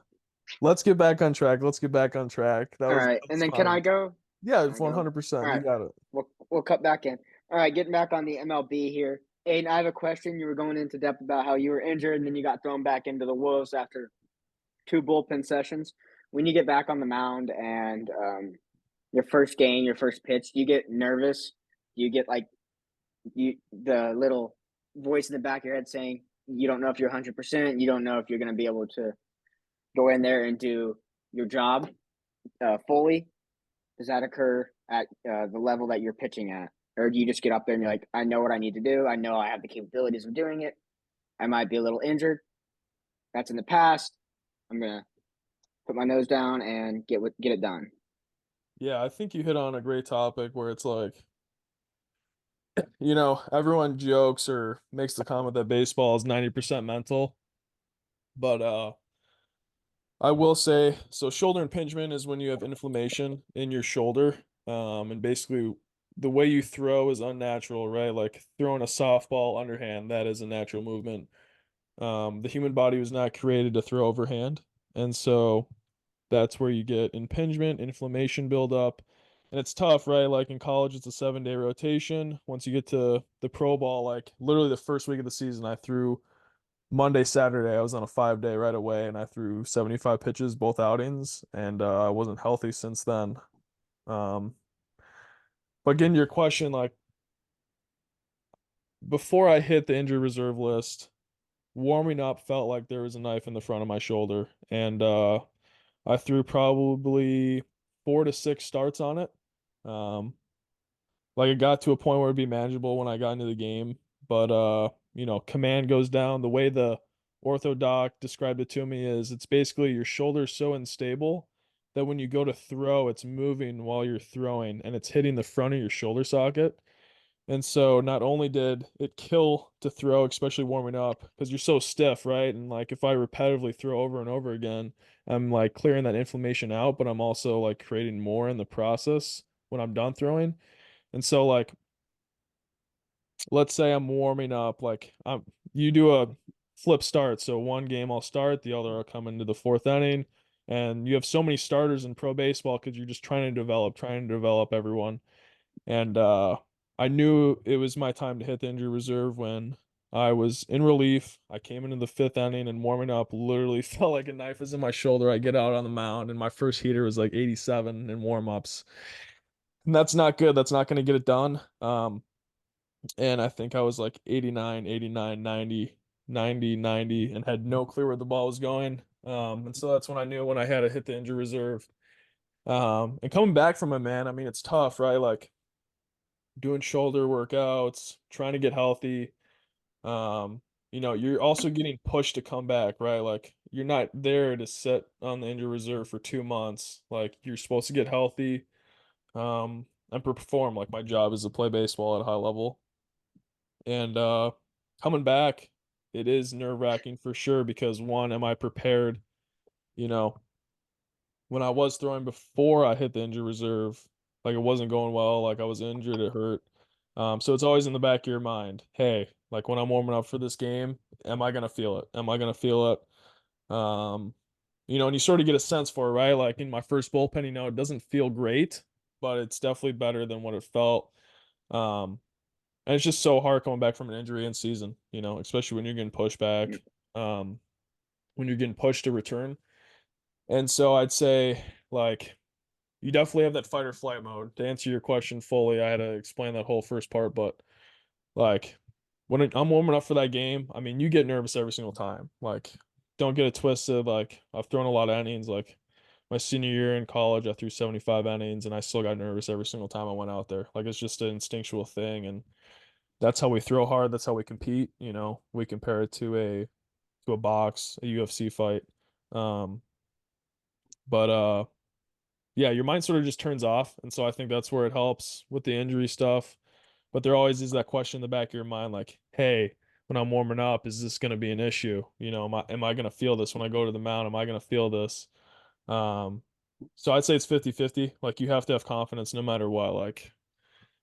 let's get back on track. Let's get back on track. All right, That and was then can I fun. go? Yeah, Can I it's go? All 100%. You right, got it. we'll cut back in. All right, getting back on the MLB here. Aiden, I have a question. You were going into depth about how you were injured and then you got thrown back into the Wolves after 2 bullpen sessions. When you get back on the mound and your first game, your first pitch, do you get nervous? Do you get like the little voice in the back of your head saying you don't know if you're 100%, you don't know if you're going to be able to go in there and do your job fully? Does that occur at the level that you're pitching at? Or do you just get up there and you're like, I know what I need to do. I know I have the capabilities of doing it. I might be a little injured. That's in the past. I'm going to put my nose down and get it done. Yeah, I think you hit on a great topic where it's like, everyone jokes or makes the comment that baseball is 90% mental, but I will say, so shoulder impingement is when you have inflammation in your shoulder. And basically the way you throw is unnatural, right? Like throwing a softball underhand, that is a natural movement. The human body was not created to throw overhand. And so that's where you get impingement, inflammation buildup. And it's tough, right? Like in college, it's a 7-day rotation. Once you get to the pro ball, like literally the first week of the season, I threw Monday, Saturday, I was on a 5-day right away, and I threw 75 pitches both outings, and I wasn't healthy since then. Um, but getting to your question, like before I hit the injury reserve list, warming up felt like there was a knife in the front of my shoulder, and I threw probably 4 to 6 starts on it. Um, like it got to a point where it'd be manageable when I got into the game, but command goes down. The way the ortho doc described it to me is it's basically your shoulder's so unstable that when you go to throw, it's moving while you're throwing and it's hitting the front of your shoulder socket. And so not only did it kill to throw, especially warming up, because you're so stiff, right? And like if I repetitively throw over and over again, I'm like clearing that inflammation out, but I'm also like creating more in the process when I'm done throwing. And so like let's say I'm warming up, like you do a flip start. So one game I'll start, the other I'll come into the fourth inning. And you have so many starters in pro baseball because you're just trying to develop everyone. And I knew it was my time to hit the injury reserve when I was in relief. I came into the fifth inning and warming up literally felt like a knife was in my shoulder. I get out on the mound and my first heater was like 87 in warm-ups. And that's not good. That's not going to get it done. And I think I was like 89, 89, 90, 90, 90, and had no clue where the ball was going. And so that's when I knew when I had to hit the injury reserve. And coming back from it, man, I mean, it's tough, right? Like doing shoulder workouts, trying to get healthy. Um, you're also getting pushed to come back, right? Like you're not there to sit on the injury reserve for 2 months. Like you're supposed to get healthy, and perform. Like my job is to play baseball at a high level. And coming back, it is nerve-wracking for sure because one, am I prepared? You know, when I was throwing before I hit the injury reserve, like it wasn't going well, like I was injured, it hurt. So it's always in the back of your mind, hey, like when I'm warming up for this game, am I gonna feel it? Am I gonna feel it? And you sort of get a sense for it, right? Like in my first bullpen, it doesn't feel great, but it's definitely better than what it felt. Um, and it's just so hard coming back from an injury in season, especially when you're getting pushed back, um, when you're getting pushed to return. And so I'd say, like, you definitely have that fight or flight mode. To answer your question fully, I had to explain that whole first part, but like when I'm warming up for that game, I mean, you get nervous every single time. Like, don't get it twisted. Like, I've thrown a lot of innings. Like, my senior year in college, I threw 75 innings, and I still got nervous every single time I went out there. Like, it's just an instinctual thing, and that's how we throw hard. That's how we compete. We compare it to a box, a UFC fight. Um, but yeah, your mind sort of just turns off, and so I think that's where it helps with the injury stuff. But there always is that question in the back of your mind, like, hey, when I'm warming up, is this going to be an issue? Am I going to feel this when I go to the mound? Am I going to feel this? So I'd say it's 50-50. Like you have to have confidence no matter what. Like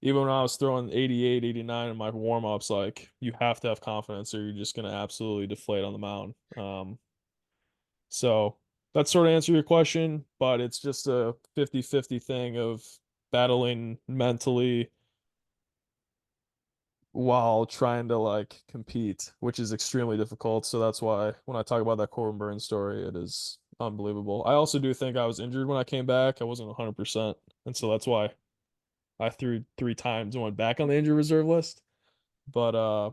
even when I was throwing 88, 89 in my warm-ups, like you have to have confidence or you're just gonna absolutely deflate on the mound. So that's sort of answer your question, but it's just a 50-50 thing of battling mentally while trying to like compete, which is extremely difficult. So that's why when I talk about that Corbin Burns story, it is unbelievable. I also do think I was injured when I came back. I wasn't 100%. And so that's why I threw 3 times and went back on the injured reserve list. But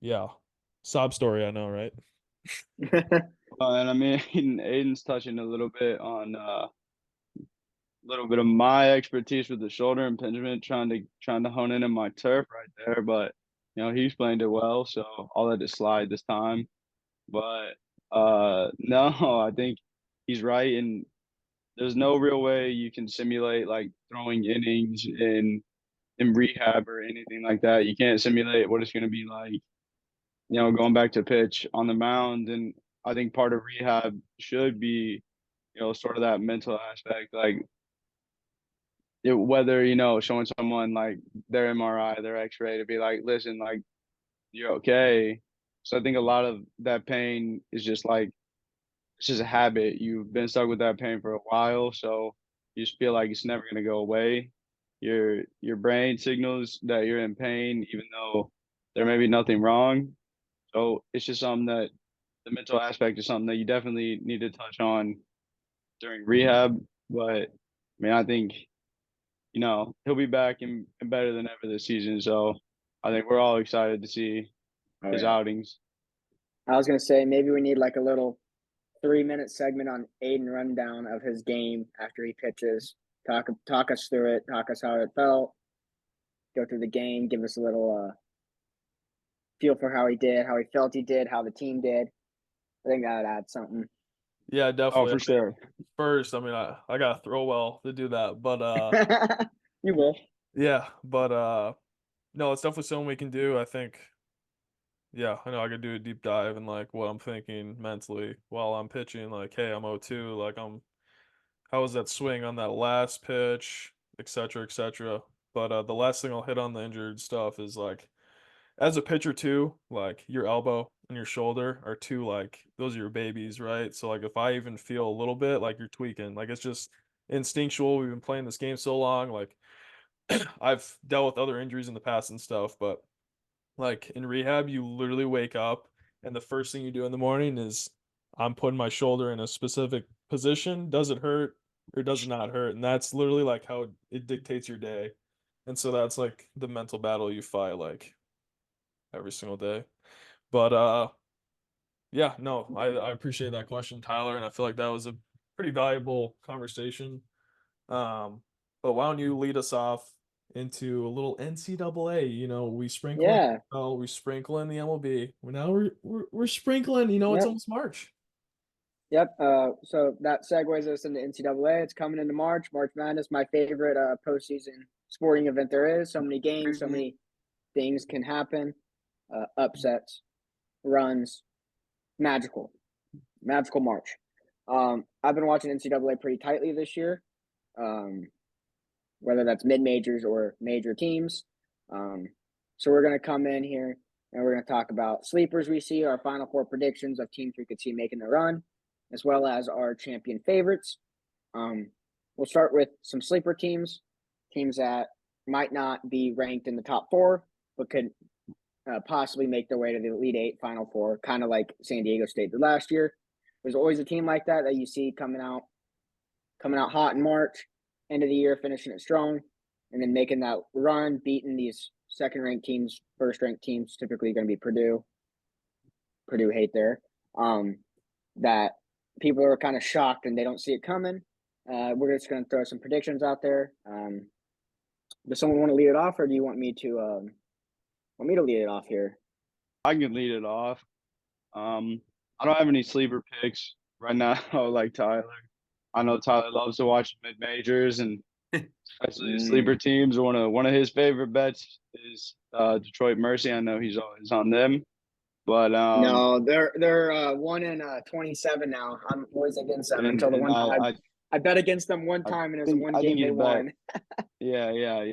yeah. Sob story, I know, right? And I mean, Aiden's touching a little bit on a little bit of my expertise with the shoulder impingement, trying to hone in on my turf right there. But he explained it well, so I'll let it slide this time. But no, I think he's right, and there's no real way you can simulate like throwing innings in rehab or anything like that. You can't simulate what it's going to be like, going back to pitch on the mound. And I think part of rehab should be, sort of that mental aspect, like whether, showing someone like their MRI, their X-ray to be like, listen, like you're okay. So I think a lot of that pain is just like it's just a habit. You've been stuck with that pain for a while, so you just feel like it's never gonna go away. Your brain signals that you're in pain, even though there may be nothing wrong. So it's just something that the mental aspect is something that you definitely need to touch on during rehab. But I mean, I think he'll be back and better than ever this season. So I think we're all excited to see Oh, his yeah. outings. I was gonna say maybe we need like a little 3-minute segment on Aiden rundown of his game after he pitches. Talk us through it. Talk us how it felt. Go through the game. Give us a little feel for how he did, how he felt he did, how the team did. I think that would add something. Yeah, Oh, definitely. for sure. First, I mean, I gotta throw well to do that, but You will. yeah, but no, it's definitely something we can do. I think, yeah, I know I could do a deep dive in like what I'm thinking mentally while I'm pitching. Like, hey, I'm 0-2. Like, how was that swing on that last pitch, et cetera, et cetera. But the last thing I'll hit on the injured stuff is like, as a pitcher too, like your elbow and your shoulder are two like those are your babies, right? So like if I even feel a little bit like you're tweaking, like it's just instinctual. We've been playing this game so long, like I've dealt with other injuries in the past and stuff, but like in rehab, you literally wake up and the first thing you do in the morning is I'm putting my shoulder in a specific position. Does it hurt or does it not hurt? And that's literally like how it dictates your day. And so that's like the mental battle you fight like every single day. But yeah, no, I appreciate that question, Tyler, and I feel like that was a pretty valuable conversation. Um, but why don't you lead us off into a little NCAA? You know, we sprinkle in Yeah. we sprinkle in the MLB. We're sprinkling. You know, it's Yep. almost March. Yep. So that segues us into NCAA. It's coming into March. March Madness, my favorite postseason sporting event there is. So many games, so many things can happen. Upsets, runs, magical March. I've been watching NCAA pretty tightly this year, whether that's mid majors or major teams. So we're gonna come in here and we're gonna talk about sleepers we see, our Final Four predictions of teams we could see making the run, as well as our champion favorites. We'll start with some sleeper teams that might not be ranked in the top 4, but could possibly make their way to the Elite Eight, Final Four, kind of like San Diego State did last year. There's always a team like that you see coming out hot in March, end of the year, finishing it strong, and then making that run, beating these second-ranked teams, first-ranked teams, typically going to be Purdue. Purdue hate there. That people are kind of shocked and they don't see it coming. We're just going to throw some predictions out there. Does someone want to lead it off, or do you want me to lead it off here? I can lead it off. I don't have any sleeper picks right now, like Tyler. I know Tyler loves to watch mid majors and especially the sleeper teams. One of his favorite bets is Detroit Mercy. I know he's always on them. But No, they're 1-27 now. I'm always against them until the and one time I bet against them one I time, and it was the one I think game they he's bet. won. Yeah.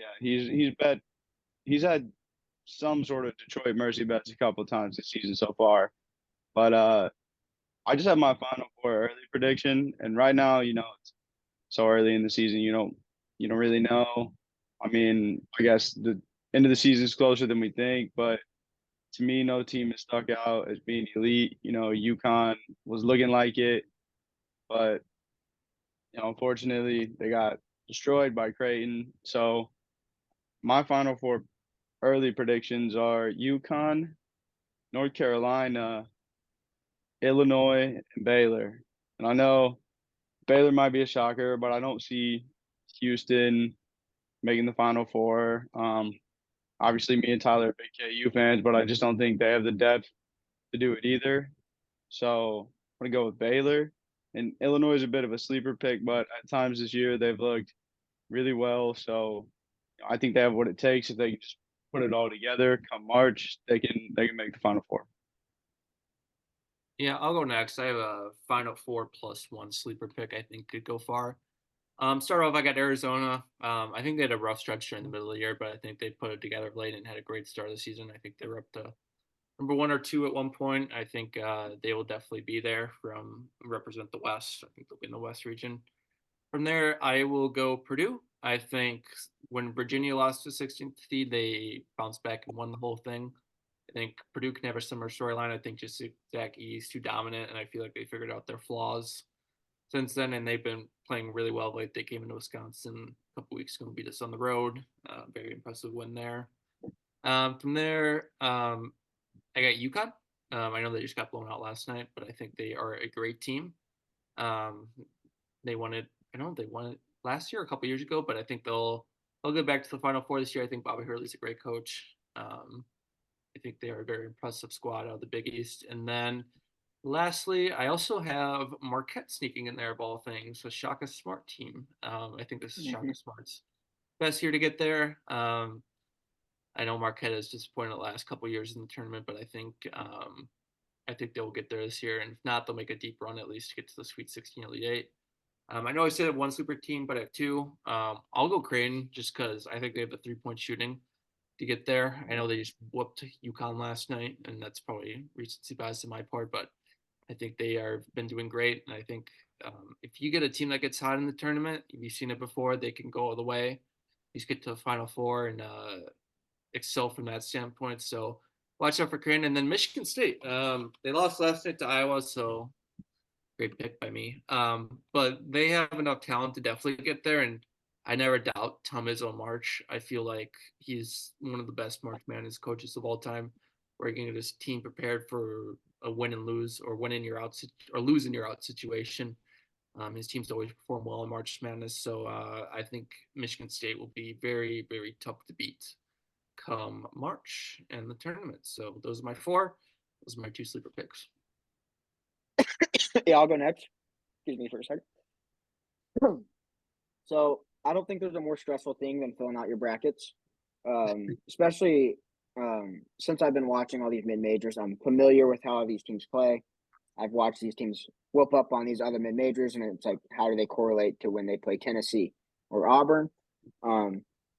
He's had some sort of Detroit Mercy bets a couple times this season so far. But I just have my Final Four early prediction, and right now, it's so early in the season, you don't really know. I mean, I guess the end of the season is closer than we think, but to me, no team has stuck out as being elite. UConn was looking like it, but unfortunately, they got destroyed by Creighton. So my Final Four early predictions are UConn, North Carolina, Illinois, and Baylor. And I know Baylor might be a shocker, but I don't see Houston making the Final Four. Obviously, me and Tyler are big KU fans, but I just don't think they have the depth to do it either. So I'm gonna go with Baylor. And Illinois is a bit of a sleeper pick, but at times this year they've looked really well. So I think they have what it takes if they can just put it all together. Come March, they can make the Final Four. Yeah, I'll go next. I have a Final Four plus one sleeper pick I think could go far. Start off, I got Arizona. I think they had a rough stretch during the middle of the year, but I think they put it together late and had a great start of the season. I think they were up to number one or two at one point. I think they will definitely be there from represent the West. I think they'll be in the West region. From there, I will go Purdue. I think when Virginia lost to 16th seed, they bounced back and won the whole thing. I think Purdue can have a similar storyline. I think just Zach East too dominant, and I feel like they figured out their flaws since then, and they've been playing really well. Like they came into Wisconsin a couple weeks ago and beat us on the road. Very impressive win there. From there, I got UConn. I know they just got blown out last night, but I think they are a great team. Um, they won it. I don't know if they won it last year or a couple years ago, but I think they'll get back to the Final Four this year. I think Bobby Hurley's a great coach. I think they are a very impressive squad out of the Big East. And then lastly, I also have Marquette sneaking in there of all things, a Shaka Smart team. I think this is Shaka Smart's best year to get there. I know Marquette has disappointed the last couple years in the tournament, but I think they'll get there this year, and if not, they'll make a deep run at least to get to the Sweet 16 Elite Eight. I know I said I have one super team, but I have two. I'll go Creighton just because I think they have the 3-point shooting to get there. I know they just whooped UConn last night, and that's probably recency bias on my part, but I think they are been doing great. And I think if you get a team that gets hot in the tournament, you've seen it before, they can go all the way. Just get to the Final Four and excel from that standpoint. So watch out for Creighton. And then Michigan State. They lost last night to Iowa, so great pick by me. But they have enough talent to definitely get there. And I never doubt Tom Izzo March. I feel like he's one of the best March Madness coaches of all time, where he can get his team prepared for a win and lose, or win in your out or lose in your out situation. His teams always perform well in March Madness, so I think Michigan State will be very, very tough to beat come March and the tournament. So those are my four. Those are my two sleeper picks. Yeah, I'll go next. Excuse me for a second. So I don't think there's a more stressful thing than filling out your brackets, especially since I've been watching all these mid majors. I'm familiar with how these teams play. I've watched these teams whoop up on these other mid majors, and it's like, how do they correlate to when they play Tennessee or Auburn?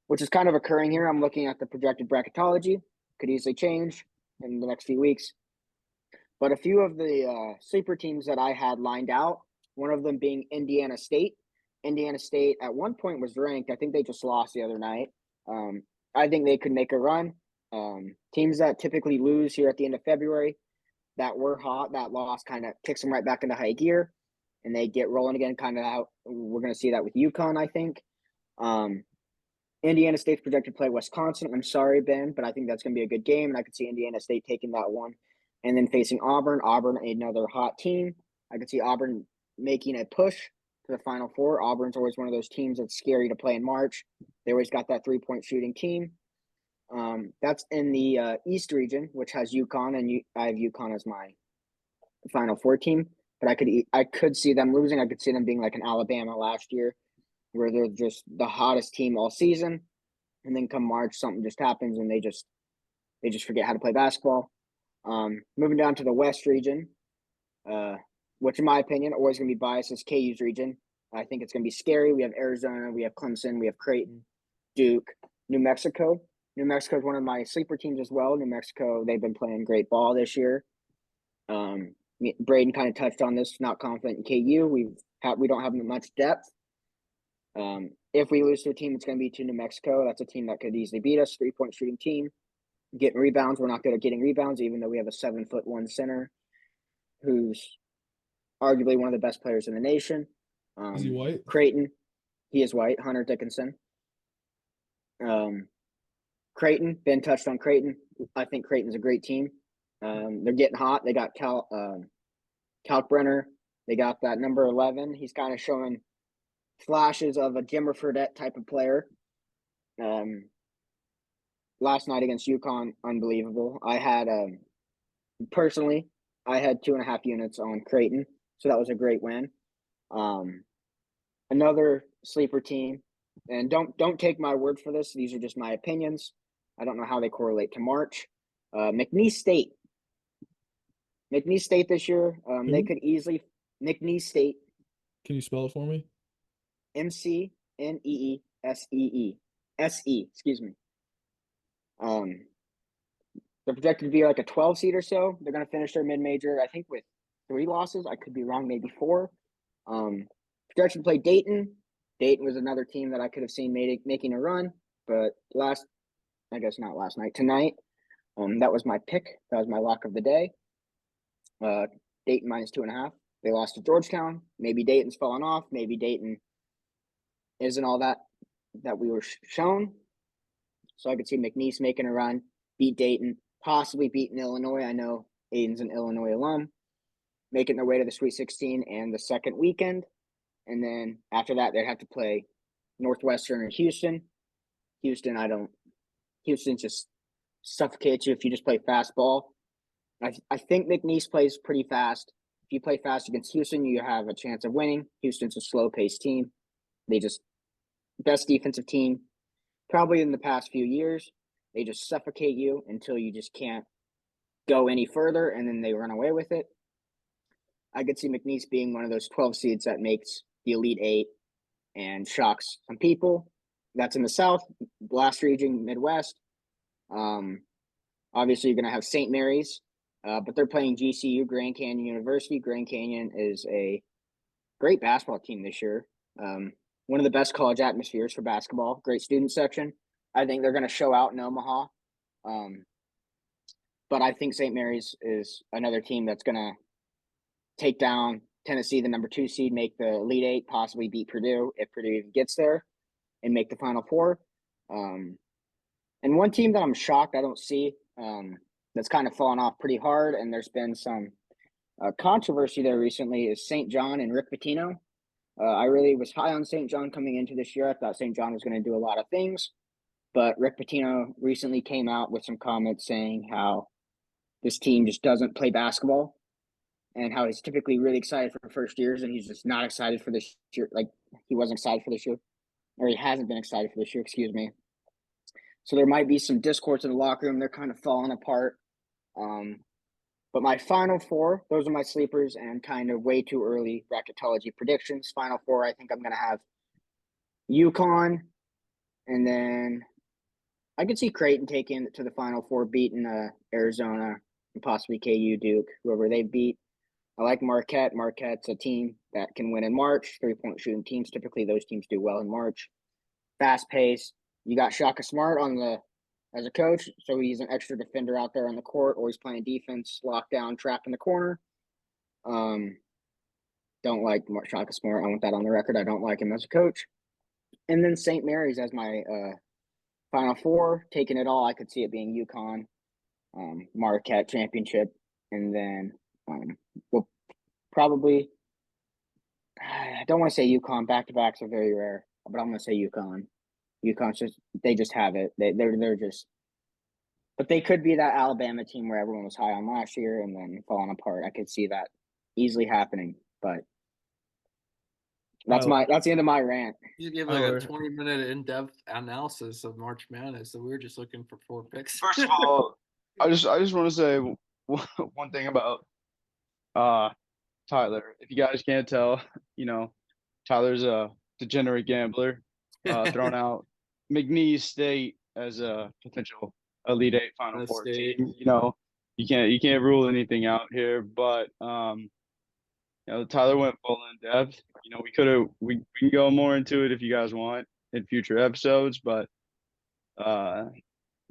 Which is kind of occurring here. I'm looking at the projected bracketology. Could easily change in the next few weeks. But a few of the sleeper teams that I had lined out, one of them being Indiana State. Indiana State at one point was ranked. I think they just lost the other night. I think they could make a run. Teams that typically lose here at the end of February, that were hot, that loss kind of kicks them right back into high gear, and they get rolling again. Kind of out. We're going to see that with UConn, I think. Indiana State's projected to play Wisconsin. I'm sorry, Ben, but I think that's going to be a good game, and I could see Indiana State taking that one. And then facing Auburn. Auburn, another hot team. I could see Auburn making a push to the Final Four. Auburn's always one of those teams that's scary to play in March. They always got that 3-point shooting team. That's in the East region, which has UConn, and I have UConn as my Final Four team. But I could see them losing. I could see them being like an Alabama last year, where they're just the hottest team all season, and then come March, something just happens, and they just forget how to play basketball. Moving down to the West region, which in my opinion, always going to be biased, is KU's region. I think it's going to be scary. We have Arizona, we have Clemson, we have Creighton, Duke, New Mexico. New Mexico is one of my sleeper teams as well. New Mexico, they've been playing great ball this year. Braden kind of touched on this. Not confident in KU. We don't have much depth. If we lose to a team, it's going to be to New Mexico. That's a team that could easily beat us. 3-point shooting team. Getting rebounds, we're not good at getting rebounds, even though we have a 7'1" center who's arguably one of the best players in the nation. Is he white? Creighton, he is white. Hunter Dickinson. Creighton, Ben touched on Creighton. I think Creighton's a great team. They're getting hot. They got Kalkbrenner. They got that number 11. He's kind of showing flashes of a Jimmer Fredette type of player. Last night against UConn, unbelievable. I had personally, I had 2.5 units on Creighton, so that was a great win. Another sleeper team, and don't take my word for this. These are just my opinions. I don't know how they correlate to March. McNeese State. McNeese State this year, they could easily McNeese State. Can you spell it for me? McNeese. Excuse me. They're projected to be like a 12 seed or so. They're going to finish their mid-major, I think, with 3 losses. I could be wrong, maybe 4. Projected to play Dayton. Dayton was another team that I could have seen making a run, but not last night, tonight. That was my pick. That was my lock of the day. Dayton minus 2.5. They lost to Georgetown. Maybe Dayton's fallen off. Maybe Dayton isn't all that we were shown. So I could see McNeese making a run, beat Dayton, possibly beating Illinois. I know Aiden's an Illinois alum, making their way to the Sweet 16 and the second weekend. And then after that, they'd have to play Northwestern and Houston. Houston just suffocates you if you just play fast ball. I think McNeese plays pretty fast. If you play fast against Houston, you have a chance of winning. Houston's a slow-paced team. Best defensive team probably in the past few years. They just suffocate you until you just can't go any further, and then they run away with it. I could see McNeese being one of those 12 seeds that makes the Elite Eight and shocks some people. That's in the South, last region, Midwest. Obviously, you're going to have St. Mary's, but they're playing GCU, Grand Canyon University. Grand Canyon is a great basketball team this year. One of the best college atmospheres for basketball. Great student section. I think they're going to show out in Omaha. But I think St. Mary's is another team that's going to take down Tennessee, the number 2 seed, make the Elite Eight, possibly beat Purdue if Purdue even gets there, and make the Final Four. And one team that I'm shocked I don't see that's kind of fallen off pretty hard, and there's been some controversy there recently, is St. John and Rick Pitino. I really was high on St. John coming into this year. I thought St. John was going to do a lot of things, but Rick Pitino recently came out with some comments saying how this team just doesn't play basketball and how he's typically really excited for first years and he's just not excited for this year. Like he wasn't excited for this year, or he hasn't been excited for this year, excuse me. So there might be some discourse in the locker room. They're kind of falling apart. But my final 4, those are my sleepers and kind of way too early bracketology predictions. Final 4, I think I'm going to have UConn, and then I could see Creighton taking it to the Final 4, beating Arizona and possibly KU, Duke, whoever they beat. I like Marquette. Marquette's a team that can win in March. 3-point shooting teams, typically those teams do well in March. Fast pace. You got Shaka Smart as a coach, so he's an extra defender out there on the court, always playing defense, lockdown, trapped in the corner. Don't like Shaka Smart. I want that on the record. I don't like him as a coach. And then St. Mary's as my Final 4, taking it all. I could see it being UConn, Marquette championship, and then we'll probably. I don't want to say UConn. Back-to-backs are very rare, but I'm going to say UConn. UConn's they just have it. They're just, but they could be that Alabama team where everyone was high on last year and then falling apart. I could see that easily happening, but that's the end of my rant. You give like a 20-minute in-depth analysis of March Madness, so we were just looking for 4 picks. First of all, I just want to say one thing about uh Tyler. If you guys can't tell, you know, Tyler's a degenerate gambler, throwing out McNeese State as a potential Elite Eight Final Penn Four State. team. You know, you can't rule anything out here, but Tyler went full in depth. You know, we can go more into it if you guys want in future episodes, but uh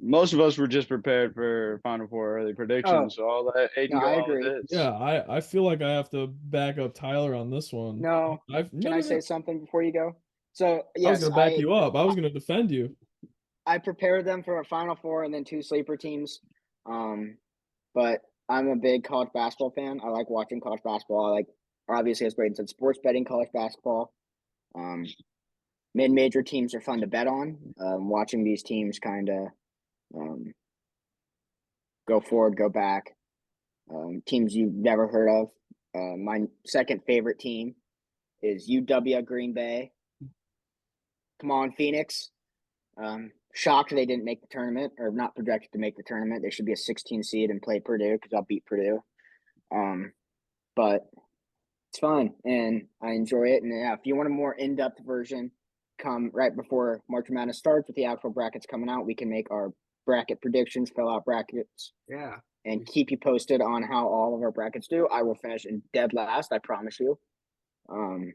most of us were just prepared for Final Four early Oh, predictions, so I'll let no, Aiden go I on with agree. his. Yeah, I feel like I have to back up Tyler on this one. No, I've can no, I no, say no. something before you go? So I was yes, gonna back you up. I was gonna defend you. I prepared them for a Final Four and then 2 sleeper teams. But I'm a big college basketball fan. I like watching college basketball. I like, obviously, as Braden said, sports betting college basketball. Mid-major teams are fun to bet on. Watching these teams kind of go forward, go back. Teams you've never heard of. My second favorite team is UW Green Bay. Come on, Phoenix. Shocked they didn't make the tournament, or not projected to make the tournament. They should be a 16 seed and play Purdue because I'll beat Purdue. But it's fun and I enjoy it. And yeah, if you want a more in-depth version, come right before March Madness starts with the actual brackets coming out. We can make our bracket predictions, fill out brackets, Yeah. and keep you posted on how all of our brackets do. I will finish in dead last, I promise you. Can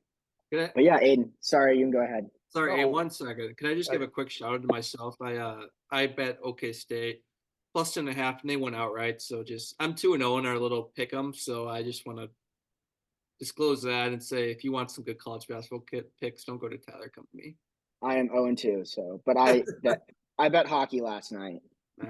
But yeah, Aiden, sorry, you can go ahead. Sorry, hey, No. 1 second. Can I just give a quick shout out to myself? I bet OK State plus 2.5, and they went outright. So just I'm 2-0 in our little pick 'em. So I just want to disclose that and say if you want some good college basketball picks, don't go to Tyler. Come to me. I am 0-2, so but I bet hockey last night. Yeah,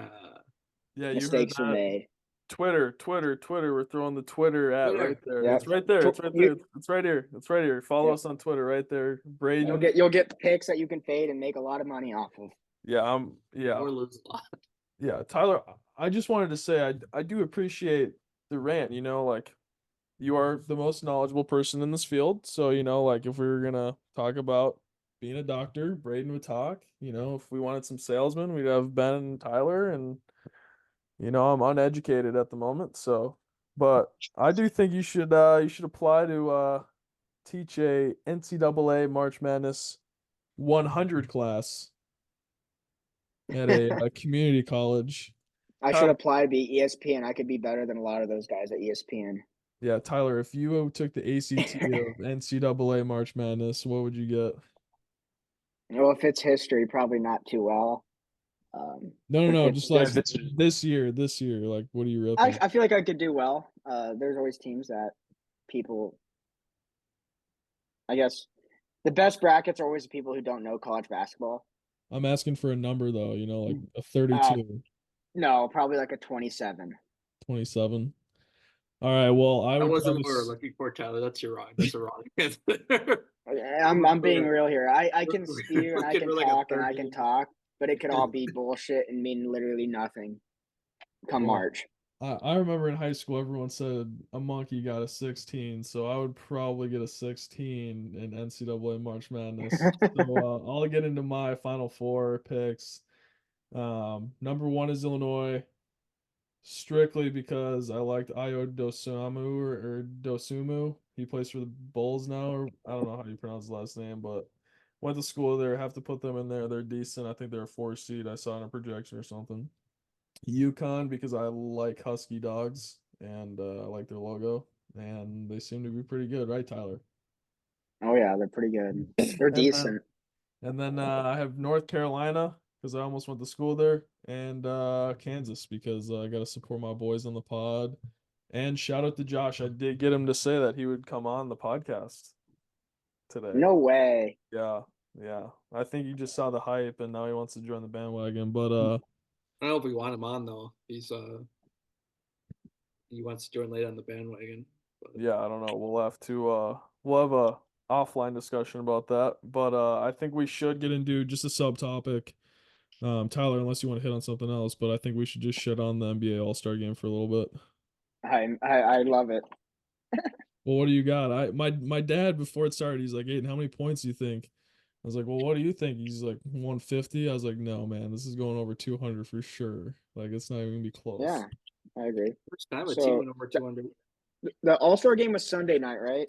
you heard Mistakes were that. made. Twitter. We're throwing the Twitter at Twitter. right there. Yep. It's right there. It's right You- there. It's right here. It's right here. Follow Yep. us on Twitter right there. Braden. You'll get picks that you can fade and make a lot of money off of. Yeah, Or lose a lot. yeah, Tyler, I just wanted to say I do appreciate the rant, like you are the most knowledgeable person in this field. So, like if we were gonna talk about being a doctor, Braden would talk. If we wanted some salesmen, we'd have Ben and Tyler, and I'm uneducated at the moment, so but I do think you should apply to teach a NCAA March Madness 100 class at a community college. I should apply to be ESPN. I could be better than a lot of those guys at ESPN. Yeah, Tyler, if you took the ACT of NCAA March Madness, what would you get? Well, if it's history, probably not too well. No, if just it's like this year, like what are you ripping? I feel like I could do well. There's always teams that people, I guess, the best brackets are always the people who don't know college basketball. I'm asking for a number though, like a 32, No, probably like a 27. 27. All right, well, I That would wasn't probably what we're looking for, Tyler. That's your wrong. That's a wrong answer. I'm being real here. I can We're spew and I looking can for like a talk and I can 30. talk, but it could all be bullshit and mean literally nothing come Well, March. I remember in high school everyone said a monkey got a 16, so I would probably get a 16 in NCAA March Madness. So I'll get into my Final Four picks. Number 1 is Illinois, strictly because I liked Ayo Dosunmu or Dosumu. He plays for the Bulls now, or I don't know how you pronounce his last name, but went to school there. Have to put them in there. They're decent. I think they're a 4 seed. I saw in a projection or something. UConn because I like Husky dogs and I like their logo, and they seem to be pretty good, right, Tyler? Oh yeah, they're pretty good. They're And then- decent. And then I have North Carolina because I almost went to school there, and Kansas because I got to support my boys on the pod. And shout out to Josh. I did get him to say that he would come on the podcast today. No way. Yeah. I think he just saw the hype and now he wants to join the bandwagon. But I don't know if we want him on though. He wants to join late on the bandwagon. But yeah, I don't know. We'll have a offline discussion about that. But I think we should Get into just a subtopic. Tyler, unless you want to hit on something else, but I think we should just shit on the NBA All-Star game for a little bit. I love it. Well, what do you got? My dad before it started, he's like, Aiden, how many points do you think? I was like, well, what do you think? He's like 150. I was like, no, man, this is going over 200 for sure. Like, it's not even gonna be close. Yeah. I agree. First time a So, team went over 200. The All-Star game was Sunday night, right?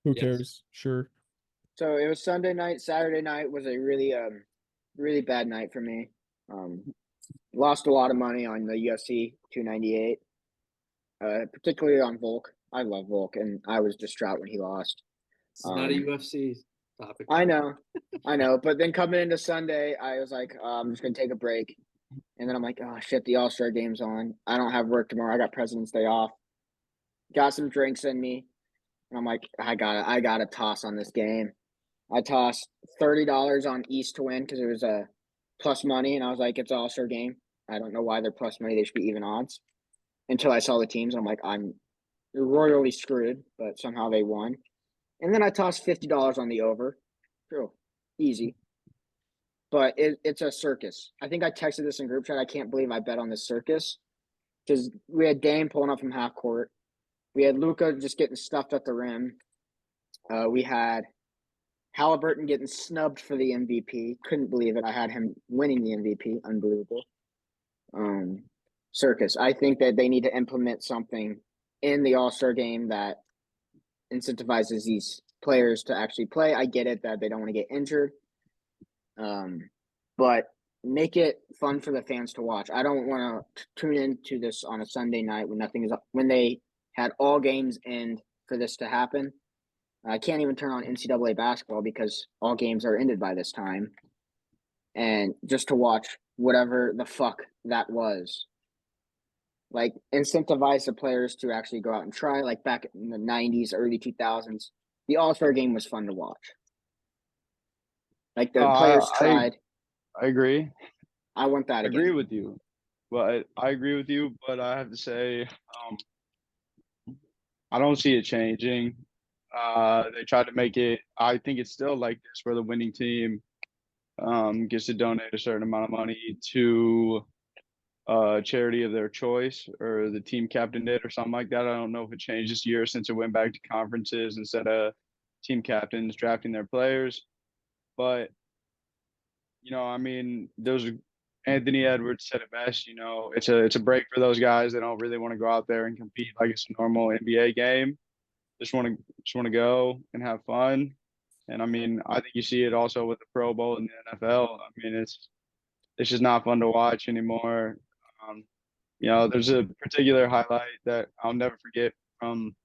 Who Yes. cares? Sure. So it was Sunday night. Saturday night was a really bad night for me. Lost a lot of money on the UFC 298, particularly on Volk. I love Volk, and I was distraught when he lost. This is not a UFC topic. I know. But then coming into Sunday, I was like, I'm just gonna take a break, and then I'm like, oh shit, the All-Star game's on. I don't have work tomorrow. I got President's Day off. Got some drinks in me, and I'm like, I gotta toss on this game. I tossed $30 on East to win because it was a plus money, and I was like, it's an All-Star game. I don't know why they're plus money. They should be even odds. Until I saw the teams, I'm like, I'm royally screwed, but somehow they won. And then I tossed $50 on the over. True, easy. But it's a circus. I think I texted this in group chat. I can't believe I bet on this circus because we had Dame pulling up from half court. We had Luka just getting stuffed at the rim. We had Halliburton getting snubbed for the MVP. Couldn't believe it. I had him winning the MVP. Unbelievable. Circus. I think that they need to implement something in the All-Star game that incentivizes these players to actually play. I get it that they don't want to get injured. But make it fun for the fans to watch. I don't want to tune into this on a Sunday night when nothing is up, when they had all games end for this to happen. I can't even turn on NCAA basketball because all games are ended by this time. And just to watch whatever the fuck that was. Like, incentivize the players to actually go out and try. Like, back in the 90s, early 2000s, the All-Star game was fun to watch. Like, the players tried. I agree. I want that I again. agree with you. But I agree with you, but I have to say, I don't see it changing. They tried to make it. I think it's still like this, where the winning team gets to donate a certain amount of money to a charity of their choice, or the team captain did, or something like that. I don't know if it changed this year since it went back to conferences instead of team captains drafting their players. But I mean, Anthony Edwards said it best. It's a break for those guys. They don't really want to go out there and compete like it's a normal NBA game. Just want to go and have fun. And I mean, I think you see it also with the Pro Bowl in the NFL. I mean, it's just not fun to watch anymore. There's a particular highlight that I'll never forget from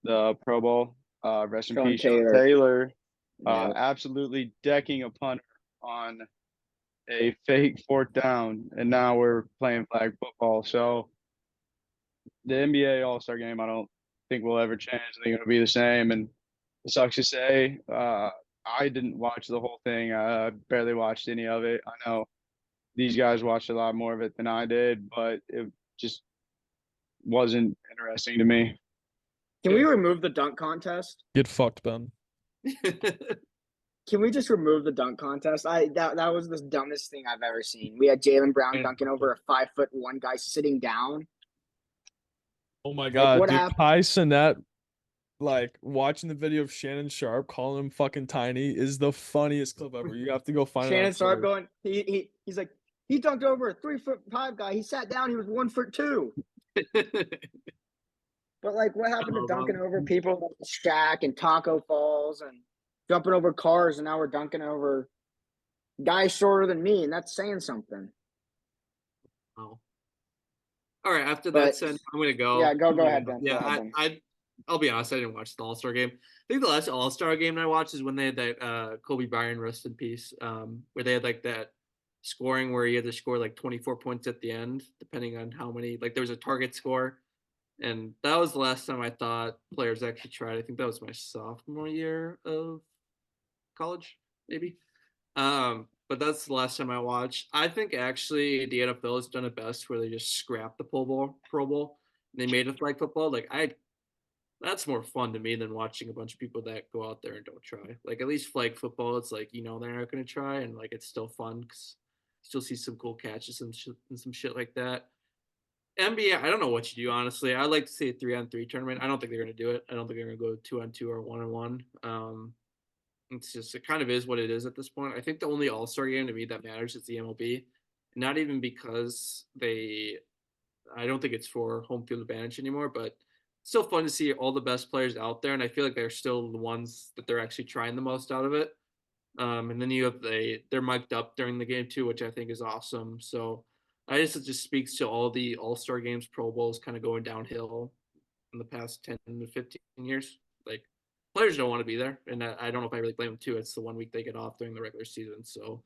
the Pro Bowl. Rest in Sean peace, Sean Taylor. Taylor. Yep. Absolutely decking a punter on a fake fourth down, and now we're playing flag football. So the NBA All-Star game, I don't think will ever change. They're going to be the same, and it sucks to say. I didn't watch the whole thing. I barely watched any of it. I know these guys watched a lot more of it than I did, but it just wasn't interesting to me. Can we remove the dunk contest? Get fucked, Ben. Can we just remove the dunk contest? That was the dumbest thing I've ever seen. We had Jaylen Brown dunking over a 5'1" guy sitting down. Oh my god, what dude! happened? Kai Cenat, like watching the video of Shannon Sharp calling him fucking tiny is the funniest clip ever. You have to go find it. Shannon Sharp going. He's like, he dunked over a 3'5" guy. He sat down. He was 1'2". But like, what happened to dunking over people like Shaq and Taco Falls and jumping over cars, and now we're dunking over guys shorter than me, and that's saying something. Oh. All right. After that said, I'm gonna go. Yeah, go ahead, Ben. Yeah, I'll be honest. I didn't watch the All-Star game. I think the last All-Star game I watched is when they had that Kobe Bryant, rest in peace, where they had like that scoring where you had to score like 24 points at the end, depending on how many. Like there was a target score. And that was the last time I thought players actually tried. I think that was my sophomore year of college, maybe. But that's the last time I watched. I think actually the NFL has done it best, where they just scrapped the Pro Bowl. And they made it flag football. That's more fun to me than watching a bunch of people that go out there and don't try. Like at least flag football, it's like they're not going to try, and like it's still fun because you still see some cool catches and some shit like that. NBA, I don't know what you do, honestly. I'd like to see a 3-on-3 tournament. I don't think they're going to do it. I don't think they're going to go 2-on-2 or 1-on-1. It kind of is what it is at this point. I think the only All-Star game to me that matters is the MLB. not even because I don't think it's for home field advantage anymore, but it's still fun to see all the best players out there, and I feel like they're still the ones that they're actually trying the most out of it. And then you have they're mic'd up during the game too, which I think is awesome. So I guess it just speaks to all the All-Star games, Pro Bowls kind of going downhill in the past 10 to 15 years. Like players don't want to be there, and I don't know if I really blame them too. It's the 1 week they get off during the regular season, so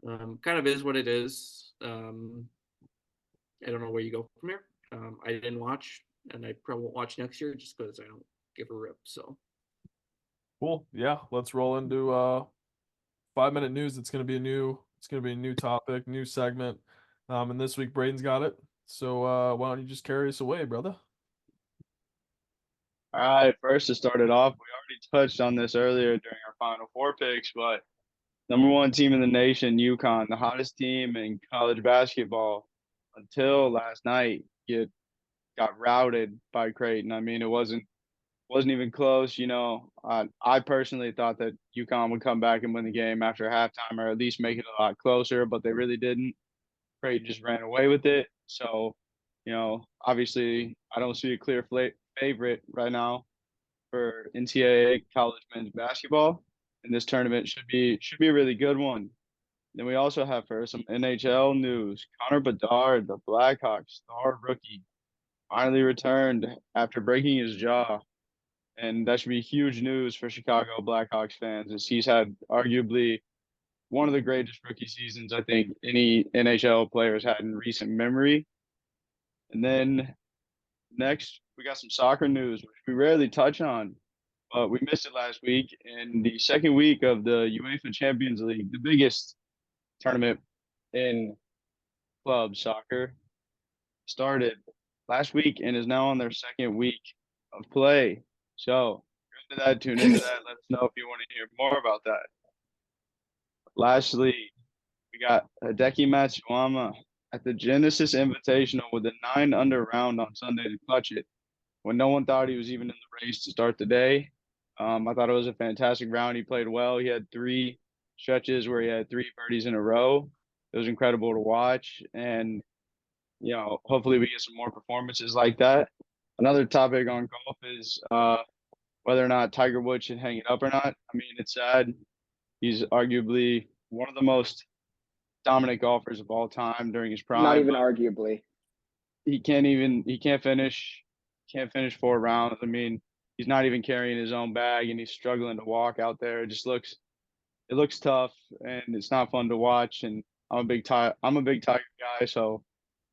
kind of is what it is. I don't know where you go from here. I didn't watch, and I probably won't watch next year just because I don't give a rip. So Cool. Yeah, let's roll into 5 minute news. It's gonna be a new topic, new segment. And this week Braden's got it. So why don't you just carry us away, brother? All right, first to start it off, we already touched on this earlier during our Final Four picks, but number one team in the nation, UConn, the hottest team in college basketball until last night, got routed by Creighton. I mean, it wasn't even close. I personally thought that UConn would come back and win the game after halftime, or at least make it a lot closer, but they really didn't. Creighton just ran away with it. So, obviously, I don't see a clear favorite right now for NCAA college men's basketball, and this tournament should be a really good one. Then we also have for some NHL news: Connor Bedard, the Blackhawks star rookie, finally returned after breaking his jaw, and that should be huge news for Chicago Blackhawks fans, as he's had arguably one of the greatest rookie seasons I think any NHL player has had in recent memory. And then next, we got some soccer news, which we rarely touch on, but we missed it last week. In the second week of the UEFA Champions League, the biggest tournament in club soccer, started last week and is now on their second week of play. So, tune into that. Let us know if you want to hear more about that. Lastly, we got Hideki Matsuyama at the Genesis Invitational with a 9-under round on Sunday to clutch it when no one thought he was even in the race to start the day. I thought it was a fantastic round. He played well. He had 3 stretches where he had 3 birdies in a row. It was incredible to watch, and hopefully we get some more performances like that. Another topic on golf is whether or not Tiger Woods should hang it up or not. I mean, it's sad. He's arguably one of the most dominant golfers of all time during his prime. Not even arguably. He can't finish 4 rounds. I mean, he's not even carrying his own bag, and he's struggling to walk out there. It looks tough, and it's not fun to watch. And I'm a big Tiger guy, so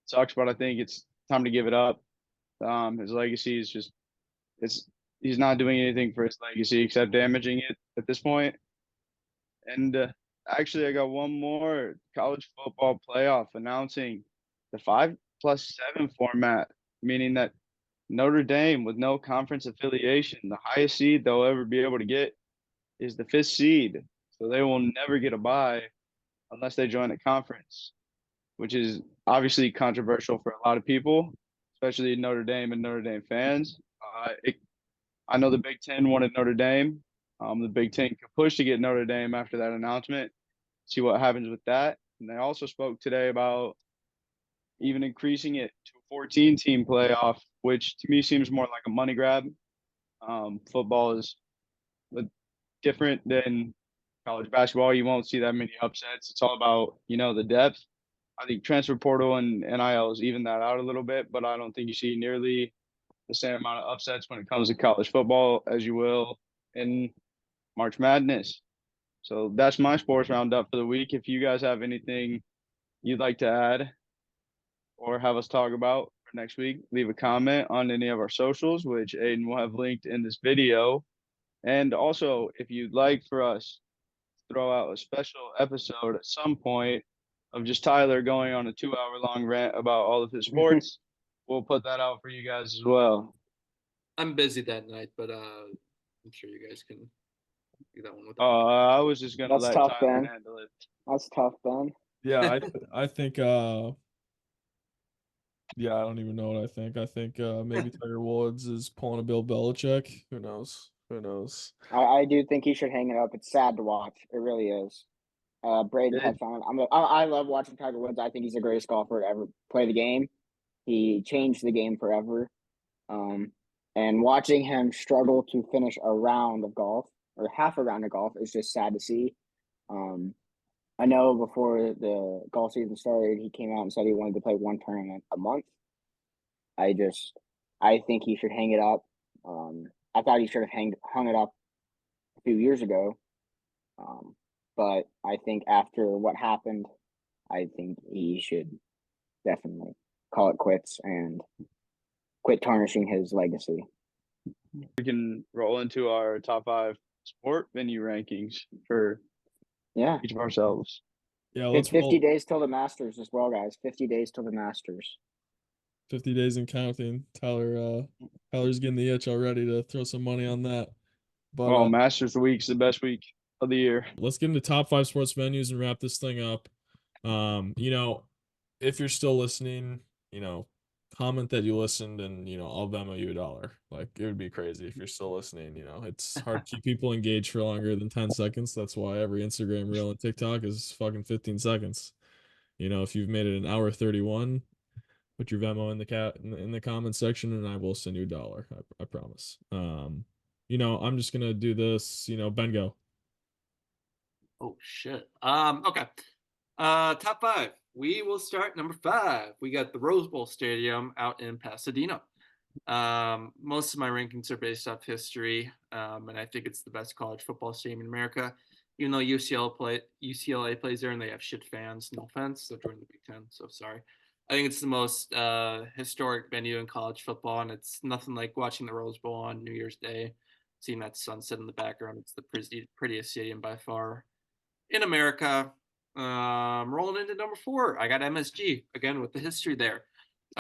it sucks, but I think it's time to give it up. His legacy is he's not doing anything for his legacy except damaging it at this point. And actually, I got one more: college football playoff announcing the 5+7 format, meaning that Notre Dame, with no conference affiliation, the highest seed they'll ever be able to get is the 5th seed. So they will never get a bye unless they join a conference, which is obviously controversial for a lot of people, especially Notre Dame and Notre Dame fans. I know the Big Ten wanted Notre Dame. The Big Ten could push to get Notre Dame after that announcement, see what happens with that. And they also spoke today about even increasing it to a 14-team playoff, which to me seems more like a money grab. Football is different than college basketball. You won't see that many upsets. It's all about, the depth. I think transfer portal and NIL has even that out a little bit, but I don't think you see nearly the same amount of upsets when it comes to college football as you will in March Madness. So that's my sports roundup for the week. If you guys have anything you'd like to add or have us talk about for next week, leave a comment on any of our socials, which Aiden will have linked in this video. And also, if you'd like for us to throw out a special episode at some point of just Tyler going on a 2-hour-long rant about all of his sports, we'll put that out for you guys as well. I'm busy that night, but I'm sure you guys can do that one with. I was just gonna That's let tough, Tyler Ben. handle it. That's tough, Ben. Yeah, I think yeah, I don't even know what I think. I think maybe Tiger Woods is pulling a Bill Belichick. Who knows? Who knows? I do think he should hang it up. It's sad to watch. It really is. Braden Did. touched on it. I love watching Tiger Woods. I think he's the greatest golfer to ever play the game. He changed the game forever. And watching him struggle to finish a round of golf or half a round of golf is just sad to see. I know before the golf season started, he came out and said he wanted to play one tournament a month. I think he should hang it up. I thought he should have hung it up a few years ago. But I think after what happened, I think he should definitely call it quits and quit tarnishing his legacy. We can roll into our top 5 sport venue rankings for Yeah. each of ourselves. Yeah, It's let's 50 roll. days till the Masters as well, guys. 50 days till the Masters. 50 days and counting. Tyler's getting the itch already to throw some money on that. But Oh, Masters Week's the best week of the year. let's get into top 5 sports venues and wrap this thing up. If you're still listening, comment that you listened and I'll Venmo you $1. Like, it would be crazy if you're still listening. It's hard to keep people engaged for longer than 10 seconds. That's why every Instagram reel and TikTok is fucking 15 seconds. If you've made it an hour 31, put your Venmo in the comment section and I will send you $1. I promise. I'm just gonna do this. Ben, go. Oh shit. Okay. Top 5. We will start number 5. We got the Rose Bowl Stadium out in Pasadena. Most of my rankings are based off history, and I think it's the best college football stadium in America. Even though UCLA plays there and they have shit fans. No offense, they're joining the Big Ten, so sorry. I think it's the most historic venue in college football, and it's nothing like watching the Rose Bowl on New Year's Day, seeing that sunset in the background. It's the prettiest stadium by far in America. Rolling into number 4, I got MSG again with the history there.